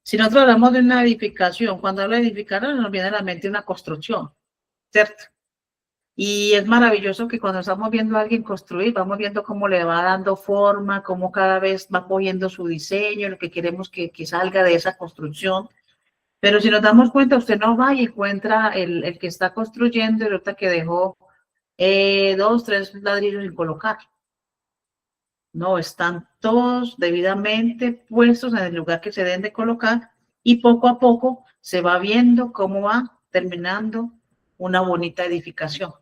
Si nosotros hablamos de una edificación, cuando hablo de edificar nos viene a la mente una construcción, ¿cierto? Y es maravilloso que cuando estamos viendo a alguien construir, vamos viendo cómo le va dando forma, cómo cada vez va cogiendo su diseño, lo que queremos que salga de esa construcción. Pero si nos damos cuenta, usted no va y encuentra el que está construyendo y ahorita que dejó 2, 3 ladrillos sin colocar. No, están todos debidamente puestos en el lugar que se deben de colocar y poco a poco se va viendo cómo va terminando una bonita edificación.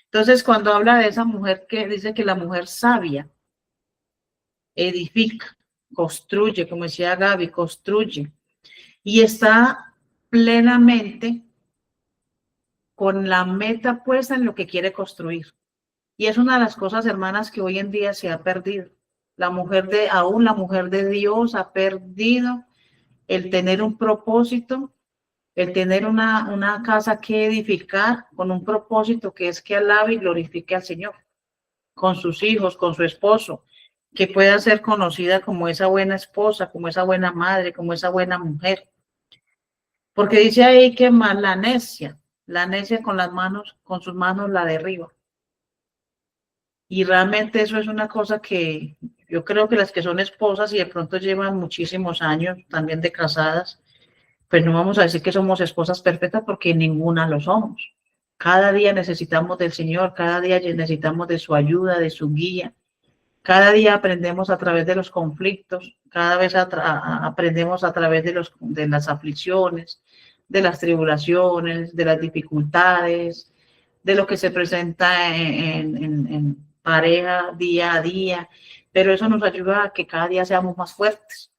Entonces, cuando habla de esa mujer que dice que la mujer sabia edifica, construye, como decía Gaby, construye y está plenamente con la meta puesta en lo que quiere construir. Y es una de las cosas, hermanas, que hoy en día se ha perdido. Aún la mujer de Dios ha perdido el tener un propósito, el tener una casa que edificar con un propósito que es que alabe y glorifique al Señor, con sus hijos, con su esposo, que pueda ser conocida como esa buena esposa, como esa buena madre, como esa buena mujer. Porque dice ahí que más la necia con sus manos la derriba. Y realmente eso es una cosa que yo creo que las que son esposas y de pronto llevan muchísimos años también de casadas, pues no vamos a decir que somos esposas perfectas porque ninguna lo somos. Cada día necesitamos del Señor, cada día necesitamos de su ayuda, de su guía. Cada día aprendemos a través de los conflictos, cada vez aprendemos a través de las aflicciones, de las tribulaciones, de las dificultades, de lo que se presenta en pareja día a día, pero eso nos ayuda a que cada día seamos más fuertes,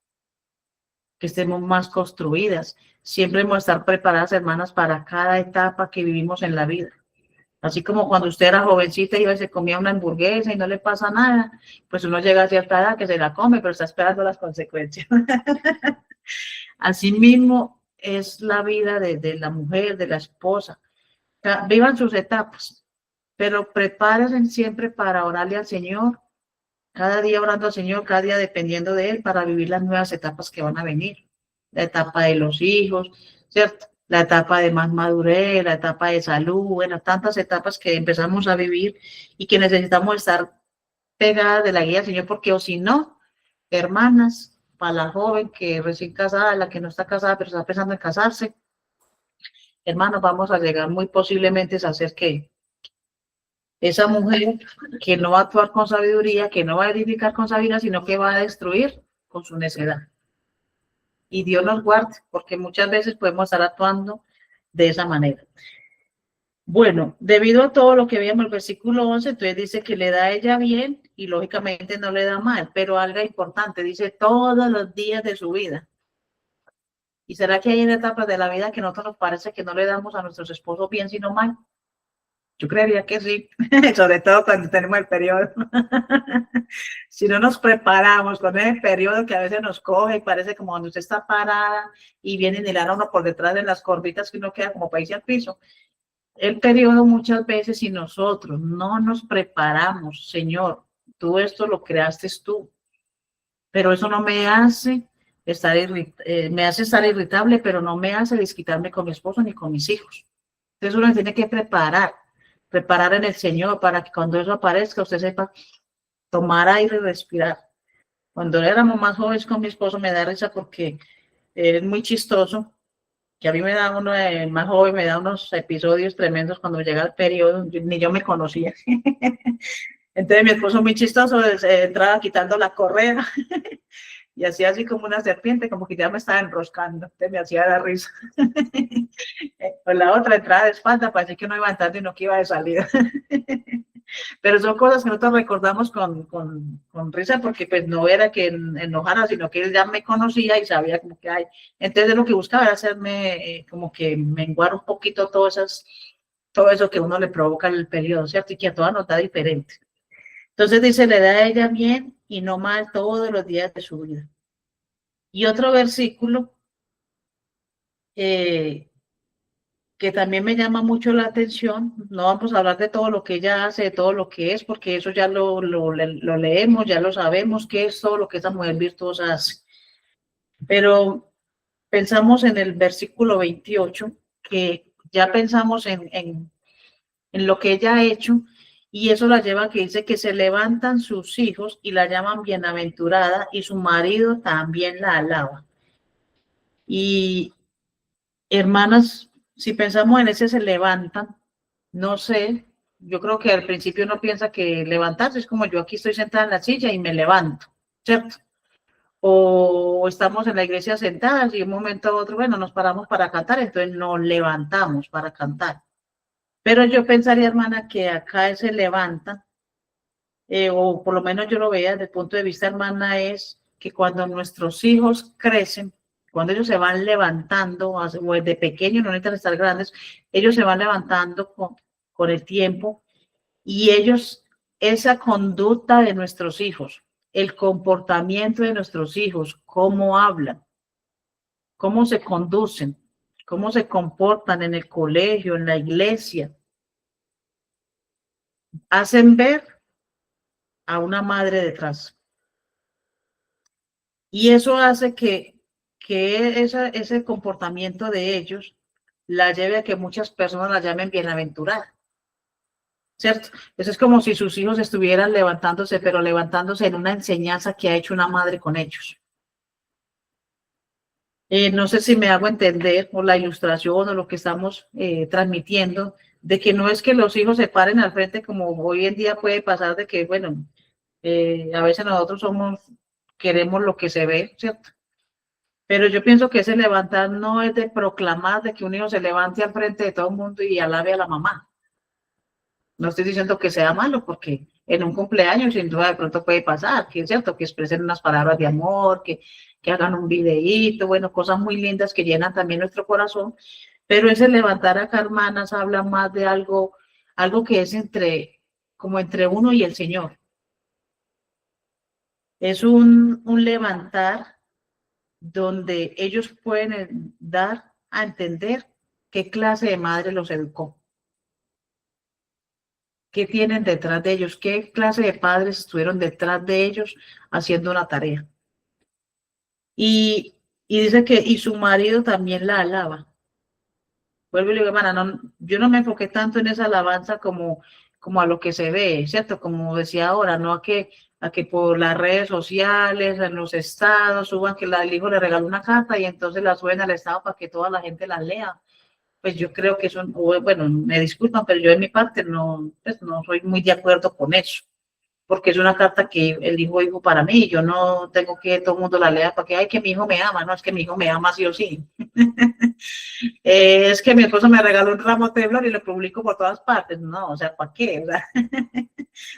que estemos más construidas. Siempre hemos de estar preparadas, hermanas, para cada etapa que vivimos en la vida. Así como cuando usted era jovencita y iba y se comía una hamburguesa y no le pasa nada, pues uno llega a cierta edad que se la come, pero está esperando las consecuencias. Así mismo es la vida de la mujer, de la esposa. Vivan sus etapas, pero prepárense siempre para orarle al Señor, cada día orando al Señor, cada día dependiendo de Él para vivir las nuevas etapas que van a venir. La etapa de los hijos, ¿cierto? La etapa de más madurez, la etapa de salud, bueno, tantas etapas que empezamos a vivir y que necesitamos estar pegadas de la guía del Señor, porque o si no, hermanas, para la joven que recién casada, la que no está casada pero está pensando en casarse, hermanos, vamos a llegar muy posiblemente a hacer que esa mujer que no va a actuar con sabiduría, que no va a edificar con sabiduría, sino que va a destruir con su necedad. Y Dios nos guarde, porque muchas veces podemos estar actuando de esa manera. Bueno, debido a todo lo que veíamos en el versículo 11, entonces dice que le da a ella bien y lógicamente no le da mal, pero algo importante, dice todos los días de su vida. ¿Y será que hay en etapas de la vida que a nosotros nos parece que no le damos a nuestros esposos bien, sino mal? Yo creería que sí, sobre todo cuando tenemos el periodo. Si no nos preparamos con ese periodo que a veces nos coge, parece como cuando usted está parada y viene y le dan a uno por detrás de las corbitas que uno queda como para irse al piso. El periodo muchas veces, si nosotros no nos preparamos, Señor, tú esto lo creaste tú, pero eso no me hace me hace estar irritable, pero no me hace desquitarme con mi esposo ni con mis hijos. Entonces uno tiene que preparar en el Señor para que cuando eso aparezca usted sepa tomar aire y respirar. Cuando éramos más jóvenes con mi esposo me da risa porque es muy chistoso, que a mí me da uno más joven, me da unos episodios tremendos cuando llega el periodo, ni yo me conocía. Entonces mi esposo muy chistoso entraba quitando la correa y hacía así como una serpiente, como que ya me estaba enroscando, entonces me hacía la risa. O la otra entrada de espalda, parecía que no iba entrando y no que iba de salida. Pero son cosas que nosotros recordamos con risa, porque pues no era que enojara, sino que él ya me conocía y sabía como que hay. Entonces lo que buscaba era hacerme como que menguar un poquito todo eso que uno le provoca en el periodo, ¿cierto? Y que a todas nos da diferente. Entonces dice, le da a ella bien y no mal todos los días de su vida. Y otro versículo que también me llama mucho la atención, no vamos a hablar de todo lo que ella hace, de todo lo que es, porque eso ya lo leemos, ya lo sabemos, qué es todo lo que esa mujer virtuosa hace. Pero pensamos en el versículo 28, que ya pensamos en lo que ella ha hecho, y eso la lleva a que dice que se levantan sus hijos y la llaman bienaventurada, y su marido también la alaba. Y hermanas, si pensamos en ese se levantan, no sé, yo creo que al principio uno piensa que levantarse es como yo aquí estoy sentada en la silla y me levanto, ¿cierto? O estamos en la iglesia sentadas y de un momento a otro, bueno, nos paramos para cantar, entonces nos levantamos para cantar. Pero yo pensaría, hermana, que acá se levantan, o por lo menos yo lo veía desde el punto de vista, hermana, es que cuando nuestros hijos crecen, cuando ellos se van levantando, o desde pequeños, no necesitan estar grandes, ellos se van levantando con el tiempo, y ellos, esa conducta de nuestros hijos, el comportamiento de nuestros hijos, cómo hablan, cómo se conducen, cómo se comportan en el colegio, en la iglesia, hacen ver a una madre detrás. Y eso hace que ese comportamiento de ellos la lleve a que muchas personas la llamen bienaventurada, ¿cierto? Eso es como si sus hijos estuvieran levantándose, pero levantándose en una enseñanza que ha hecho una madre con ellos. No sé si me hago entender, o la ilustración o lo que estamos transmitiendo, de que no es que los hijos se paren al frente como hoy en día puede pasar, de que, bueno, a veces nosotros queremos lo que se ve, ¿cierto? Pero yo pienso que ese levantar no es de proclamar, de que un hijo se levante al frente de todo el mundo y alabe a la mamá. No estoy diciendo que sea malo, porque en un cumpleaños sin duda de pronto puede pasar, que es cierto, que expresen unas palabras de amor, que hagan un videíto, bueno, cosas muy lindas que llenan también nuestro corazón, pero ese levantar acá, hermanas, habla más de algo que es como entre uno y el Señor. Es un levantar donde ellos pueden dar a entender qué clase de madre los educó, qué tienen detrás de ellos, qué clase de padres estuvieron detrás de ellos haciendo una tarea. Y dice que, y su marido también la alaba. Vuelvo y le digo, hermana, no, yo no me enfoqué tanto en esa alabanza como a lo que se ve, ¿cierto? Como decía ahora, no a que por las redes sociales, en los estados, suban que el hijo le regaló una carta y entonces la suben al estado para que toda la gente la lea. Pues yo creo que eso, bueno, me disculpan, pero yo de mi parte no, pues no soy muy de acuerdo con eso, porque es una carta que el hijo dijo para mí, yo no tengo que todo el mundo la lea para que, ay, que mi hijo me ama, no, es que mi hijo me ama sí o sí. Es que mi esposo me regaló un ramo de flor y lo publico por todas partes, no, o sea, ¿para qué? O sea,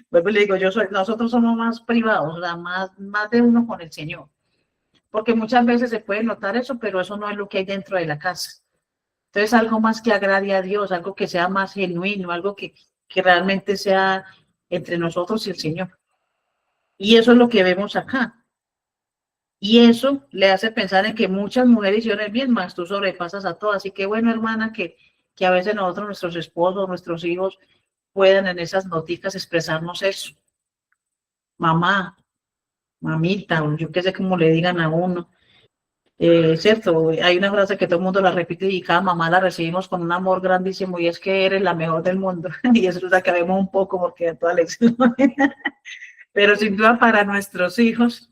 pues le digo, nosotros somos más privados, o sea, más de uno con el Señor, porque muchas veces se puede notar eso, pero eso no es lo que hay dentro de la casa. Entonces, algo más que agrade a Dios, algo que sea más genuino, algo que realmente sea entre nosotros y el Señor. Y eso es lo que vemos acá. Y eso le hace pensar en que muchas mujeres hicieron el bien, más tú sobrepasas a todas. Así que bueno, hermana, que a veces nosotros, nuestros esposos, nuestros hijos, puedan en esas noticias expresarnos eso. Mamá, mamita, o yo qué sé cómo le digan a uno. Cierto, hay una frase que todo el mundo la repite y cada mamá la recibimos con un amor grandísimo y es que eres la mejor del mundo. Y eso nos acabemos un poco porque toda lección. Pero sin duda para nuestros hijos,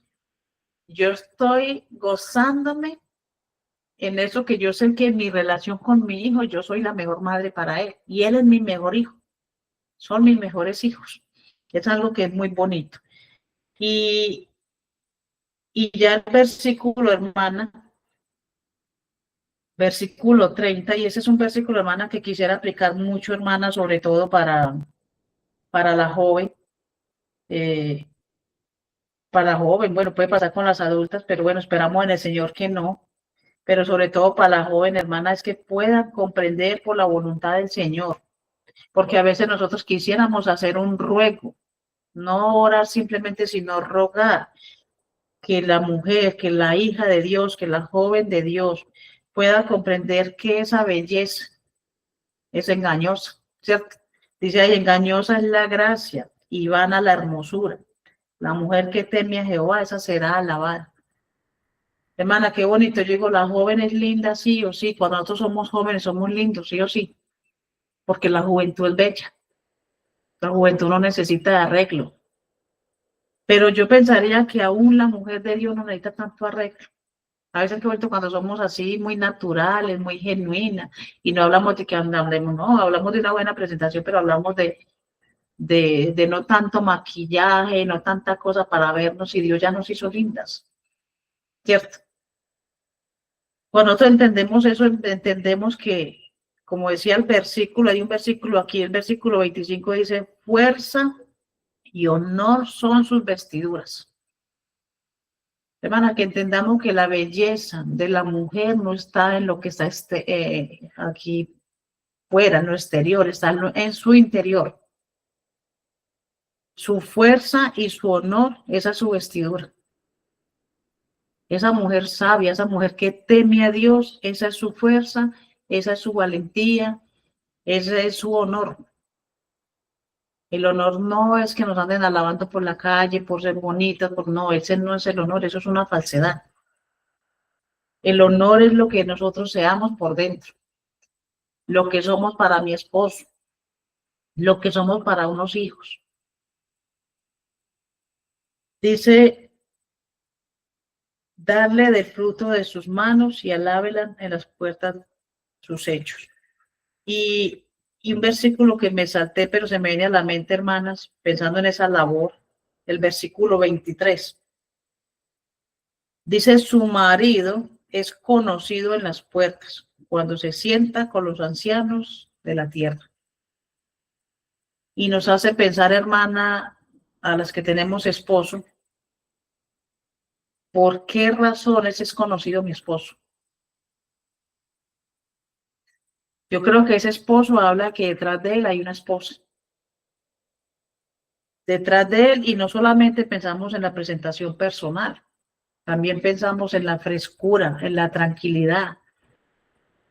yo estoy gozándome en eso que yo sé que en mi relación con mi hijo, yo soy la mejor madre para él y él es mi mejor hijo. Son mis mejores hijos. Es algo que es muy bonito. Y Y ya el versículo, hermana, versículo 30, y ese es un versículo, hermana, que quisiera aplicar mucho, hermana, sobre todo para la joven. Para la joven, bueno, puede pasar con las adultas, pero bueno, esperamos en el Señor que no. Pero sobre todo para la joven, hermana, es que puedan comprender por la voluntad del Señor. Porque a veces nosotros quisiéramos hacer un ruego, no orar simplemente, sino rogar que la mujer, que la hija de Dios, que la joven de Dios pueda comprender que esa belleza es engañosa, ¿cierto? Dice ahí, engañosa es la gracia y vana la hermosura. La mujer que teme a Jehová, esa será alabada. Hermana, qué bonito. Yo digo, la joven es linda, sí o sí. Cuando nosotros somos jóvenes, somos lindos, sí o sí. Porque la juventud es bella. La juventud no necesita de arreglo. Pero yo pensaría que aún la mujer de Dios no necesita tanto arreglo. A veces que vuelto cuando somos así, muy naturales, muy genuinas, y no hablamos de que andamos, no, hablamos de una buena presentación, pero hablamos de no tanto maquillaje, no tanta cosa para vernos, y Dios ya nos hizo lindas, ¿cierto? Cuando nosotros entendemos eso, entendemos que, como decía el versículo, hay un versículo aquí, el versículo 25 dice, fuerza y honor son sus vestiduras. Hermana, que entendamos que la belleza de la mujer no está en lo que está aquí fuera, en lo exterior, está en su interior. Su fuerza y su honor, esa es su vestidura. Esa mujer sabia, esa mujer que teme a Dios, esa es su fuerza, esa es su valentía, ese es su honor. El honor no es que nos anden alabando por la calle, por ser bonitas, no, ese no es el honor, eso es una falsedad. El honor es lo que nosotros seamos por dentro, lo que somos para mi esposo, lo que somos para unos hijos. Dice, darle del fruto de sus manos y alábela en las puertas sus hechos. Y un versículo que me salté, pero se me viene a la mente, hermanas, pensando en esa labor, el versículo 23. Dice, su marido es conocido en las puertas, cuando se sienta con los ancianos de la tierra. Y nos hace pensar, hermana, a las que tenemos esposo, ¿por qué razones es conocido mi esposo? Yo creo que ese esposo habla que detrás de él hay una esposa. Detrás de él, y no solamente pensamos en la presentación personal, también pensamos en la frescura, en la tranquilidad,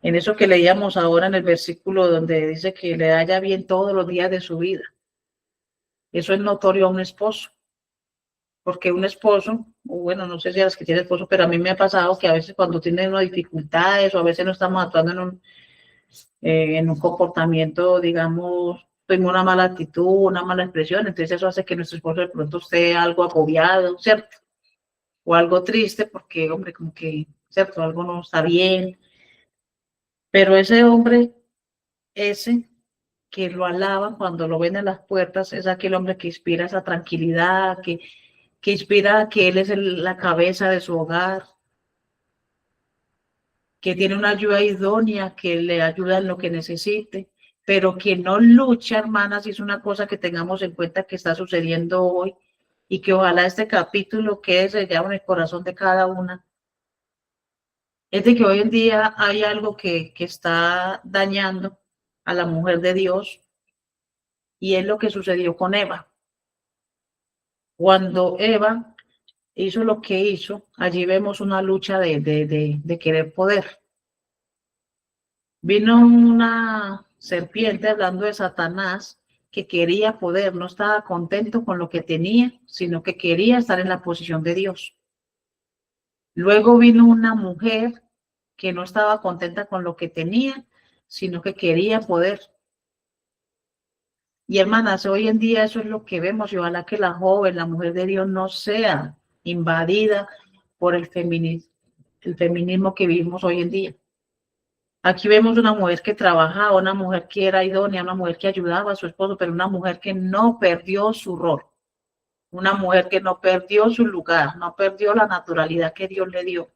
en eso que leíamos ahora en el versículo donde dice que le haya bien todos los días de su vida. Eso es notorio a un esposo, porque un esposo, bueno, no sé si a las que tienen esposo, pero a mí me ha pasado que a veces cuando tienen unas dificultades o a veces no estamos actuando en un comportamiento, digamos, tengo una mala actitud, una mala expresión, entonces eso hace que nuestro esposo de pronto esté algo agobiado, ¿cierto? O algo triste porque, hombre, como que, ¿cierto? Algo no está bien. Pero ese hombre, ese que lo alaba cuando lo ven en las puertas, es aquel hombre que inspira esa tranquilidad, que inspira que él es la cabeza de su hogar, que tiene una ayuda idónea, que le ayuda en lo que necesite, pero que no lucha, hermanas, y es una cosa que tengamos en cuenta que está sucediendo hoy y que ojalá este capítulo quede sellado en el corazón de cada una. Es de que hoy en día hay algo que está dañando a la mujer de Dios y es lo que sucedió con Eva. Cuando Eva hizo lo que hizo, allí vemos una lucha de querer poder. Vino una serpiente hablando de Satanás que quería poder, no estaba contento con lo que tenía, sino que quería estar en la posición de Dios. Luego vino una mujer que no estaba contenta con lo que tenía, sino que quería poder. Y hermanas, hoy en día eso es lo que vemos y ojalá que la joven, la mujer de Dios no sea invadida por el feminismo que vivimos hoy en día. Aquí vemos una mujer que trabajaba, una mujer que era idónea, una mujer que ayudaba a su esposo, pero una mujer que no perdió su rol. una mujer que no perdió su lugar, no perdió la naturalidad que Dios le dio.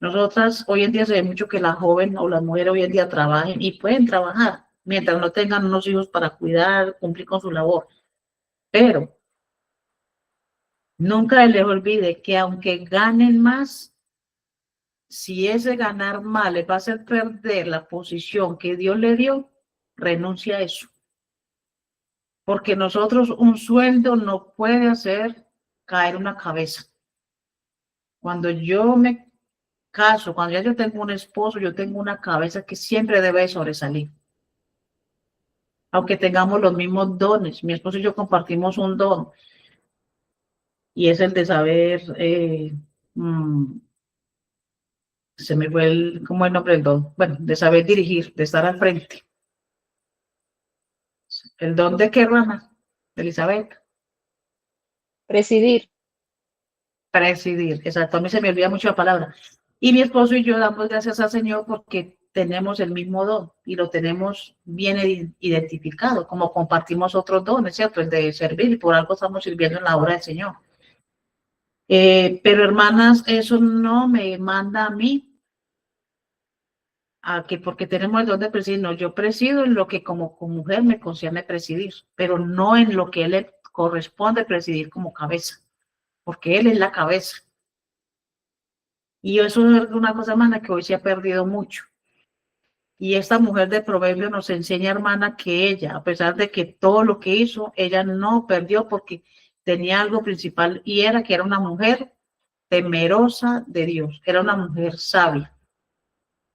Nosotras hoy en día se ve mucho que las jóvenes o las mujeres hoy en día trabajen y pueden trabajar mientras no tengan unos hijos para cuidar, cumplir con su labor. Pero nunca les olvide que aunque ganen más, si ese ganar mal les va a hacer perder la posición que Dios le dio, renuncia a eso. Porque nosotros un sueldo no puede hacer caer una cabeza. Cuando yo me caso, cuando ya yo tengo un esposo, yo tengo una cabeza que siempre debe sobresalir. Aunque tengamos los mismos dones, mi esposo y yo compartimos un don y es el de saber, se me fue ¿cómo es el nombre del don? Bueno, de saber dirigir, de estar al frente. ¿El don de qué, rama? Elizabeth. Presidir. Presidir, exacto, a mí se me olvida mucho la palabra. Y mi esposo y yo damos gracias al Señor porque tenemos el mismo don y lo tenemos bien identificado, como compartimos otros dones, ¿cierto? El de servir y por algo estamos sirviendo en la obra del Señor. Pero hermanas, eso no me manda a mí a que porque tenemos el don de presidir, no, yo presido en lo que como mujer me concierne presidir, pero no en lo que le corresponde presidir como cabeza, porque él es la cabeza. Y eso es una cosa, hermana, que hoy se ha perdido mucho. Y esta mujer de Proverbio nos enseña, hermana, que ella, a pesar de que todo lo que hizo, ella no perdió porque tenía algo principal y era que era una mujer temerosa de Dios, era una mujer sabia.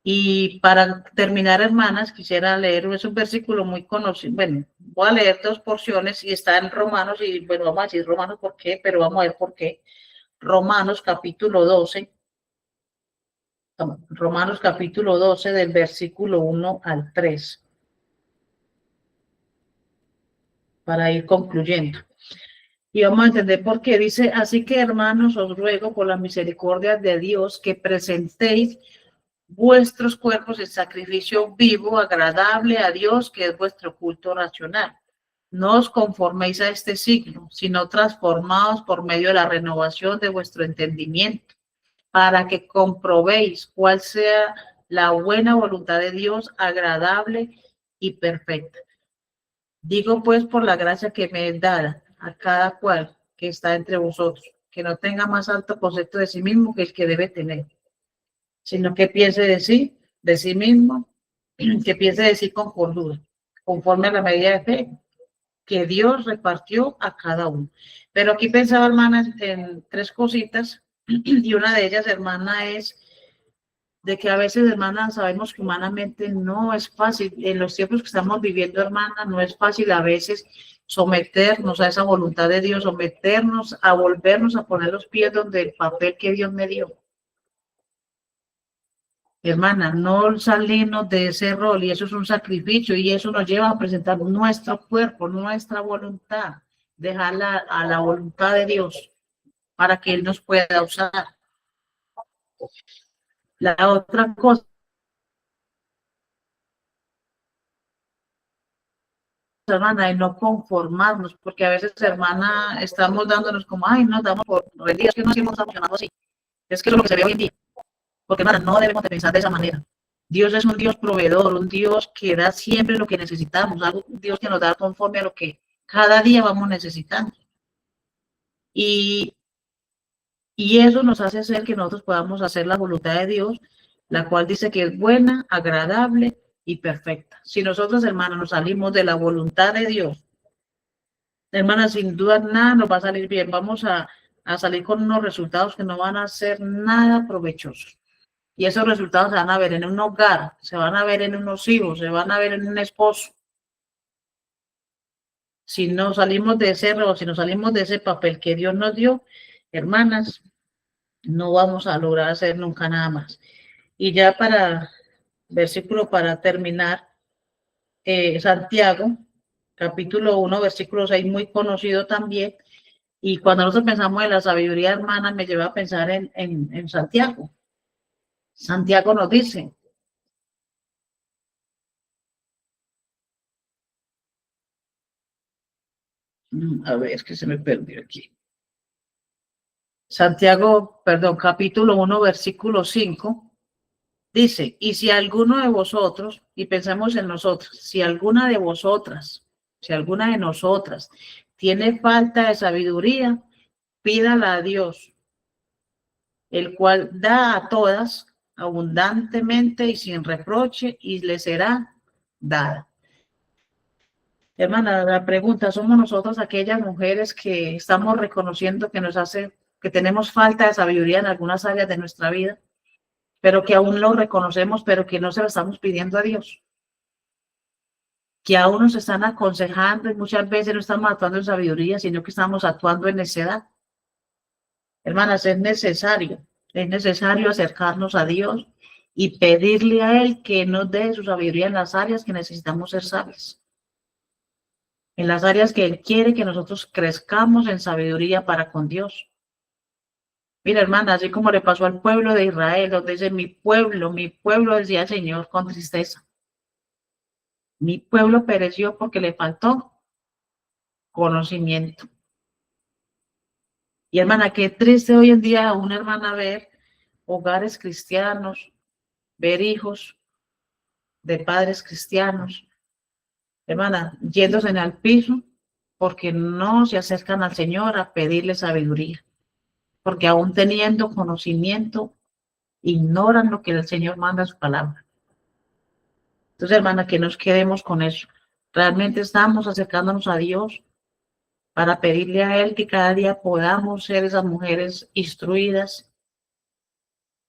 Y para terminar, hermanas, quisiera leer un versículo muy conocido. Bueno, voy a leer dos porciones y está en Romanos, y bueno, vamos a decir Romanos por qué, pero vamos a ver por qué. Romanos capítulo 12. Romanos capítulo 12 del versículo 1 al 3. Para ir concluyendo. Y vamos a entender por qué. Dice, así que hermanos, os ruego por la misericordia de Dios que presentéis vuestros cuerpos en sacrificio vivo, agradable a Dios, que es vuestro culto racional. No os conforméis a este siglo, sino transformaos por medio de la renovación de vuestro entendimiento, para que comprobéis cuál sea la buena voluntad de Dios, agradable y perfecta. Digo pues por la gracia que me es dada a cada cual que está entre vosotros, que no tenga más alto concepto de sí mismo que el que debe tener, sino que piense de sí mismo, que piense de sí con cordura, conforme a la medida de fe que Dios repartió a cada uno. Pero aquí pensaba, hermana, en tres cositas, y una de ellas, hermana, es de que a veces, hermana, sabemos que humanamente no es fácil, en los tiempos que estamos viviendo, hermana, no es fácil a veces someternos a esa voluntad de Dios, someternos a volvernos a poner los pies donde el papel que Dios me dio. Hermana, no salirnos de ese rol, y eso es un sacrificio, y eso nos lleva a presentar nuestro cuerpo, nuestra voluntad, dejarla a la voluntad de Dios para que Él nos pueda usar. La otra cosa, hermana, de no conformarnos, porque a veces, hermana, estamos dándonos como, ay, nos damos por rendidos, que no estamos funcionando así. Es que eso es lo que se ve hoy en día. Porque, hermana, no debemos de pensar de esa manera. Dios es un Dios proveedor, un Dios que da siempre lo que necesitamos, un Dios que nos da conforme a lo que cada día vamos necesitando. Y eso nos hace ser que nosotros podamos hacer la voluntad de Dios, la cual dice que es buena, agradable y perfecta. Si nosotros, hermanos, nos salimos de la voluntad de Dios, hermanas, sin duda nada nos va a salir bien. Vamos a salir con unos resultados que no van a ser nada provechosos. Y esos resultados se van a ver en un hogar, se van a ver en unos hijos, se van a ver en un esposo. Si no salimos de ese rol, si no salimos de ese papel que Dios nos dio, hermanas, no vamos a lograr hacer nunca nada más. Y ya versículo para terminar, Santiago, capítulo 1, versículo 6, muy conocido también. Y cuando nosotros pensamos en la sabiduría, hermana, me lleva a pensar en Santiago. Santiago nos dice, A ver, que se me perdió aquí. Santiago, perdón, capítulo 1, versículo 5, dice, y si alguno de vosotros, y pensamos en nosotros, si alguna de vosotras, si alguna de nosotras tiene falta de sabiduría, pídala a Dios, el cual da a todas abundantemente y sin reproche, y le será dada. Hermana, la pregunta, ¿somos nosotros aquellas mujeres que estamos reconociendo que tenemos falta de sabiduría en algunas áreas de nuestra vida, pero que aún lo reconocemos, pero que no se lo estamos pidiendo a Dios? Que aún nos están aconsejando y muchas veces no estamos actuando en sabiduría, sino que estamos actuando en necedad. Hermanas, es necesario acercarnos a Dios y pedirle a Él que nos dé su sabiduría en las áreas que necesitamos ser sabias. En las áreas que Él quiere que nosotros crezcamos en sabiduría para con Dios. Mira, hermana, así como le pasó al pueblo de Israel, donde dice mi pueblo, decía el Señor con tristeza. Mi pueblo pereció porque le faltó conocimiento. Y hermana, qué triste hoy en día a una hermana ver hogares cristianos, ver hijos de padres cristianos, hermana, yéndose en el piso porque no se acercan al Señor a pedirle sabiduría, porque aún teniendo conocimiento, ignoran lo que el Señor manda en su palabra. Entonces, hermana, que nos quedemos con eso. Realmente estamos acercándonos a Dios para pedirle a Él que cada día podamos ser esas mujeres instruidas,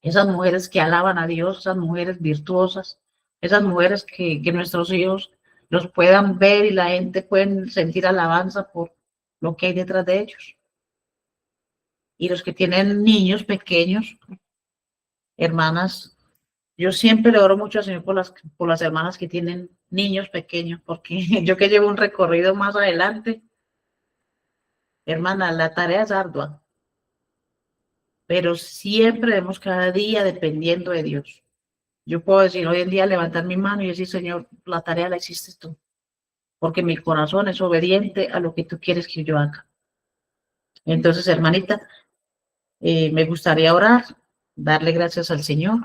esas mujeres que alaban a Dios, esas mujeres virtuosas, esas mujeres que nuestros hijos los puedan ver y la gente pueda sentir alabanza por lo que hay detrás de ellos. Y los que tienen niños pequeños, hermanas, yo siempre le oro mucho al Señor por las hermanas que tienen niños pequeños, porque yo que llevo un recorrido más adelante, hermana, la tarea es ardua, pero siempre debemos cada día dependiendo de Dios. Yo puedo decir hoy en día, levantar mi mano y decir, Señor, la tarea la hiciste tú, porque mi corazón es obediente a lo que tú quieres que yo haga. Entonces, hermanita, me gustaría orar, darle gracias al Señor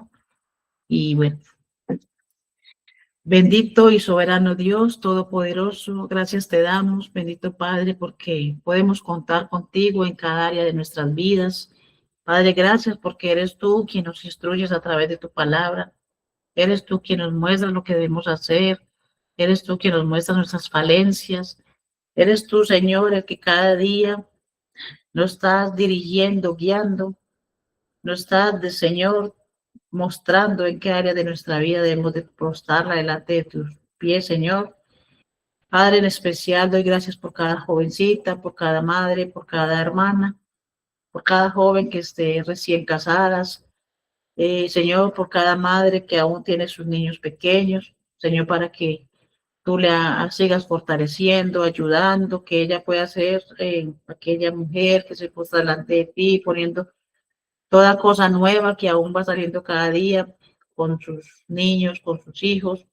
y bueno. Bendito y soberano Dios, todopoderoso, gracias te damos, bendito Padre, porque podemos contar contigo en cada área de nuestras vidas. Padre, gracias porque eres tú quien nos instruyes a través de tu palabra. Eres tú quien nos muestra lo que debemos hacer. Eres tú quien nos muestra nuestras falencias. Eres tú, Señor, el que cada día nos estás dirigiendo, guiando. Nos estás, Señor, mostrando en qué área de nuestra vida debemos de postrarla delante de tus pies, Señor. Padre, en especial doy gracias por cada jovencita, por cada madre, por cada hermana, por cada joven que esté recién casadas. Señor, por cada madre que aún tiene sus niños pequeños. Señor, para que tú sigas fortaleciendo, ayudando, que ella pueda ser aquella mujer que se postra delante de ti, poniendo toda cosa nueva que aún va saliendo cada día con sus niños, con sus hijos,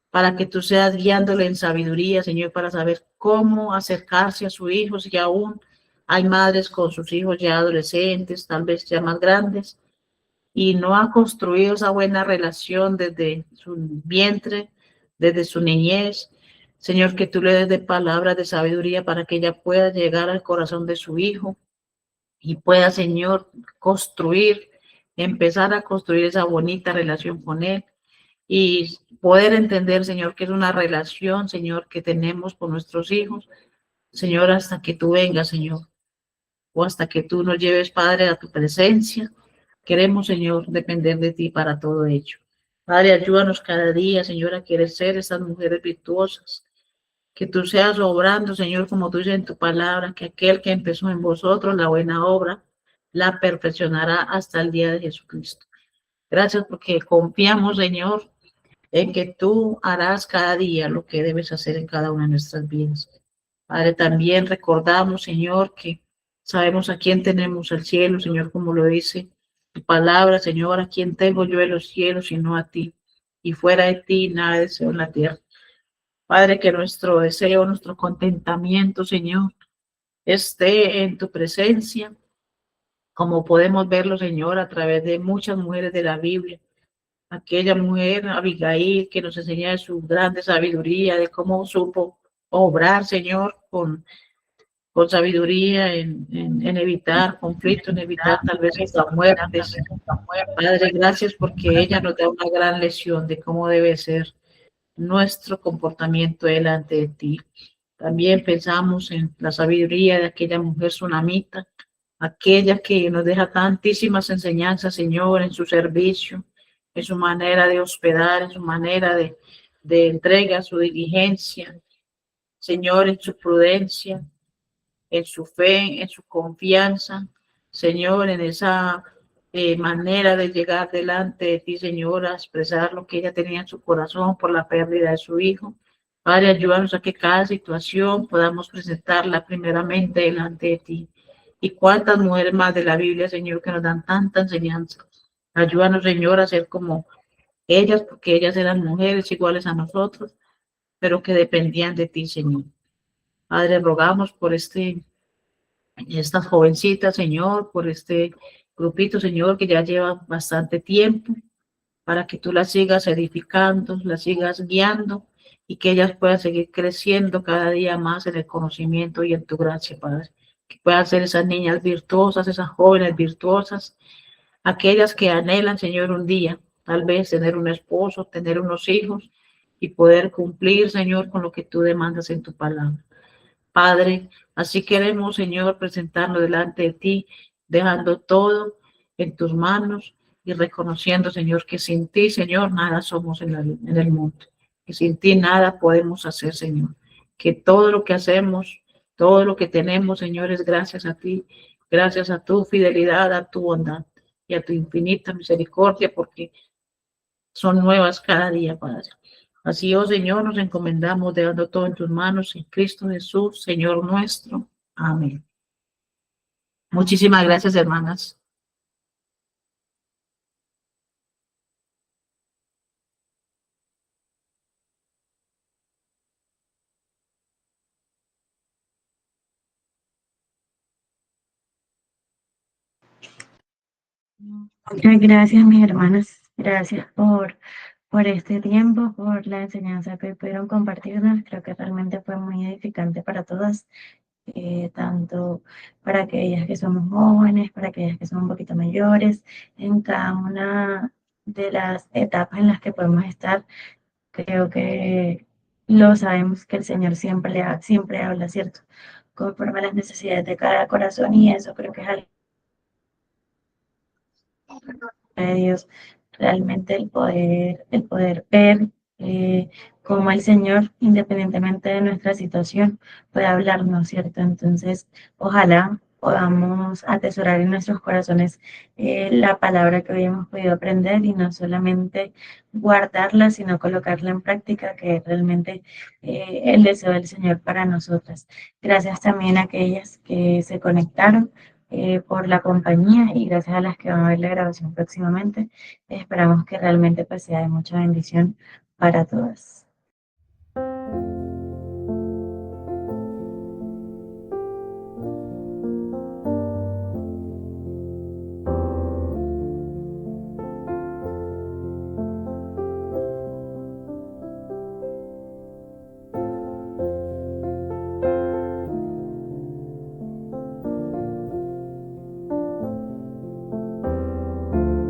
para que tú seas guiándole en sabiduría, Señor, para saber cómo acercarse a sus hijos, y aún hay madres con sus hijos ya adolescentes, tal vez ya más grandes, y no ha construido esa buena relación desde su vientre, desde su niñez. Señor, que tú le des de palabras de sabiduría para que ella pueda llegar al corazón de su hijo y pueda, Señor, empezar a construir esa bonita relación con Él y poder entender, Señor, que es una relación, Señor, que tenemos con nuestros hijos, Señor, hasta que tú vengas, Señor, o hasta que tú nos lleves, Padre, a tu presencia. Queremos, Señor, depender de ti para todo ello. Padre, ayúdanos cada día, Señor, a querer ser esas mujeres virtuosas, que tú seas obrando, Señor, como tú dices en tu palabra, que aquel que empezó en vosotros la buena obra, la perfeccionará hasta el día de Jesucristo. Gracias porque confiamos, Señor, en que tú harás cada día lo que debes hacer en cada una de nuestras vidas. Padre, también recordamos, Señor, que sabemos a quién tenemos el cielo, Señor, como lo dice tu palabra, Señor, a quién tengo yo en los cielos, sino a ti. Y fuera de ti, nada deseo en la tierra. Padre, que nuestro deseo, nuestro contentamiento, Señor, esté en tu presencia, como podemos verlo, Señor, a través de muchas mujeres de la Biblia. Aquella mujer, Abigail, que nos enseña de su grande sabiduría, de cómo supo obrar, Señor, con sabiduría en evitar conflictos, en evitar tal vez hasta muertes. Padre, gracias porque ella nos da una gran lección de cómo debe ser nuestro comportamiento delante de ti. También pensamos en la sabiduría de aquella mujer sunamita, aquella que nos deja tantísimas enseñanzas, Señor, en su servicio, en su manera de hospedar, en su manera de entrega, su diligencia, Señor, en su prudencia, en su fe, en su confianza, Señor, en esa manera de llegar delante de ti, Señor, a expresar lo que ella tenía en su corazón por la pérdida de su hijo. Padre, ayúdanos a que cada situación podamos presentarla primeramente delante de ti. Y cuántas mujeres más de la Biblia, Señor, que nos dan tanta enseñanza. Ayúdanos, Señor, a ser como ellas, porque ellas eran mujeres iguales a nosotros, pero que dependían de ti, Señor. Padre, rogamos por estas jovencitas, Señor, por este grupito, Señor, que ya lleva bastante tiempo, para que tú las sigas edificando, las sigas guiando y que ellas puedan seguir creciendo cada día más en el conocimiento y en tu gracia, Padre. Que puedan ser esas niñas virtuosas, esas jóvenes virtuosas, aquellas que anhelan, Señor, un día, tal vez tener un esposo, tener unos hijos y poder cumplir, Señor, con lo que tú demandas en tu palabra. Padre, así queremos, Señor, presentarnos delante de ti, dejando todo en tus manos y reconociendo, Señor, que sin ti, Señor, nada somos en el mundo, que sin ti nada podemos hacer, Señor, que todo lo que hacemos, todo lo que tenemos, Señor, es gracias a ti, gracias a tu fidelidad, a tu bondad y a tu infinita misericordia, porque son nuevas cada día, Padre. Así, oh Señor, nos encomendamos dejando todo en tus manos, en Cristo Jesús, Señor nuestro. Amén. Muchísimas gracias, hermanas. Muchas gracias, mis hermanas. Gracias por este tiempo, por la enseñanza que pudieron compartirnos. Creo que realmente fue muy edificante para todas, tanto para aquellas que somos jóvenes, para aquellas que son un poquito mayores, en cada una de las etapas en las que podemos estar. Creo que lo sabemos que el Señor siempre habla, ¿cierto? Conforme a las necesidades de cada corazón, y eso creo que es algo de Dios, realmente el poder ver cómo el Señor, independientemente de nuestra situación, puede hablarnos, ¿cierto? Entonces, ojalá podamos atesorar en nuestros corazones la palabra que hoy hemos podido aprender y no solamente guardarla, sino colocarla en práctica, que es realmente el deseo del Señor para nosotras. Gracias también a aquellas que se conectaron por la compañía, y gracias a las que van a ver la grabación próximamente. Esperamos que realmente pues sea de mucha bendición para todas.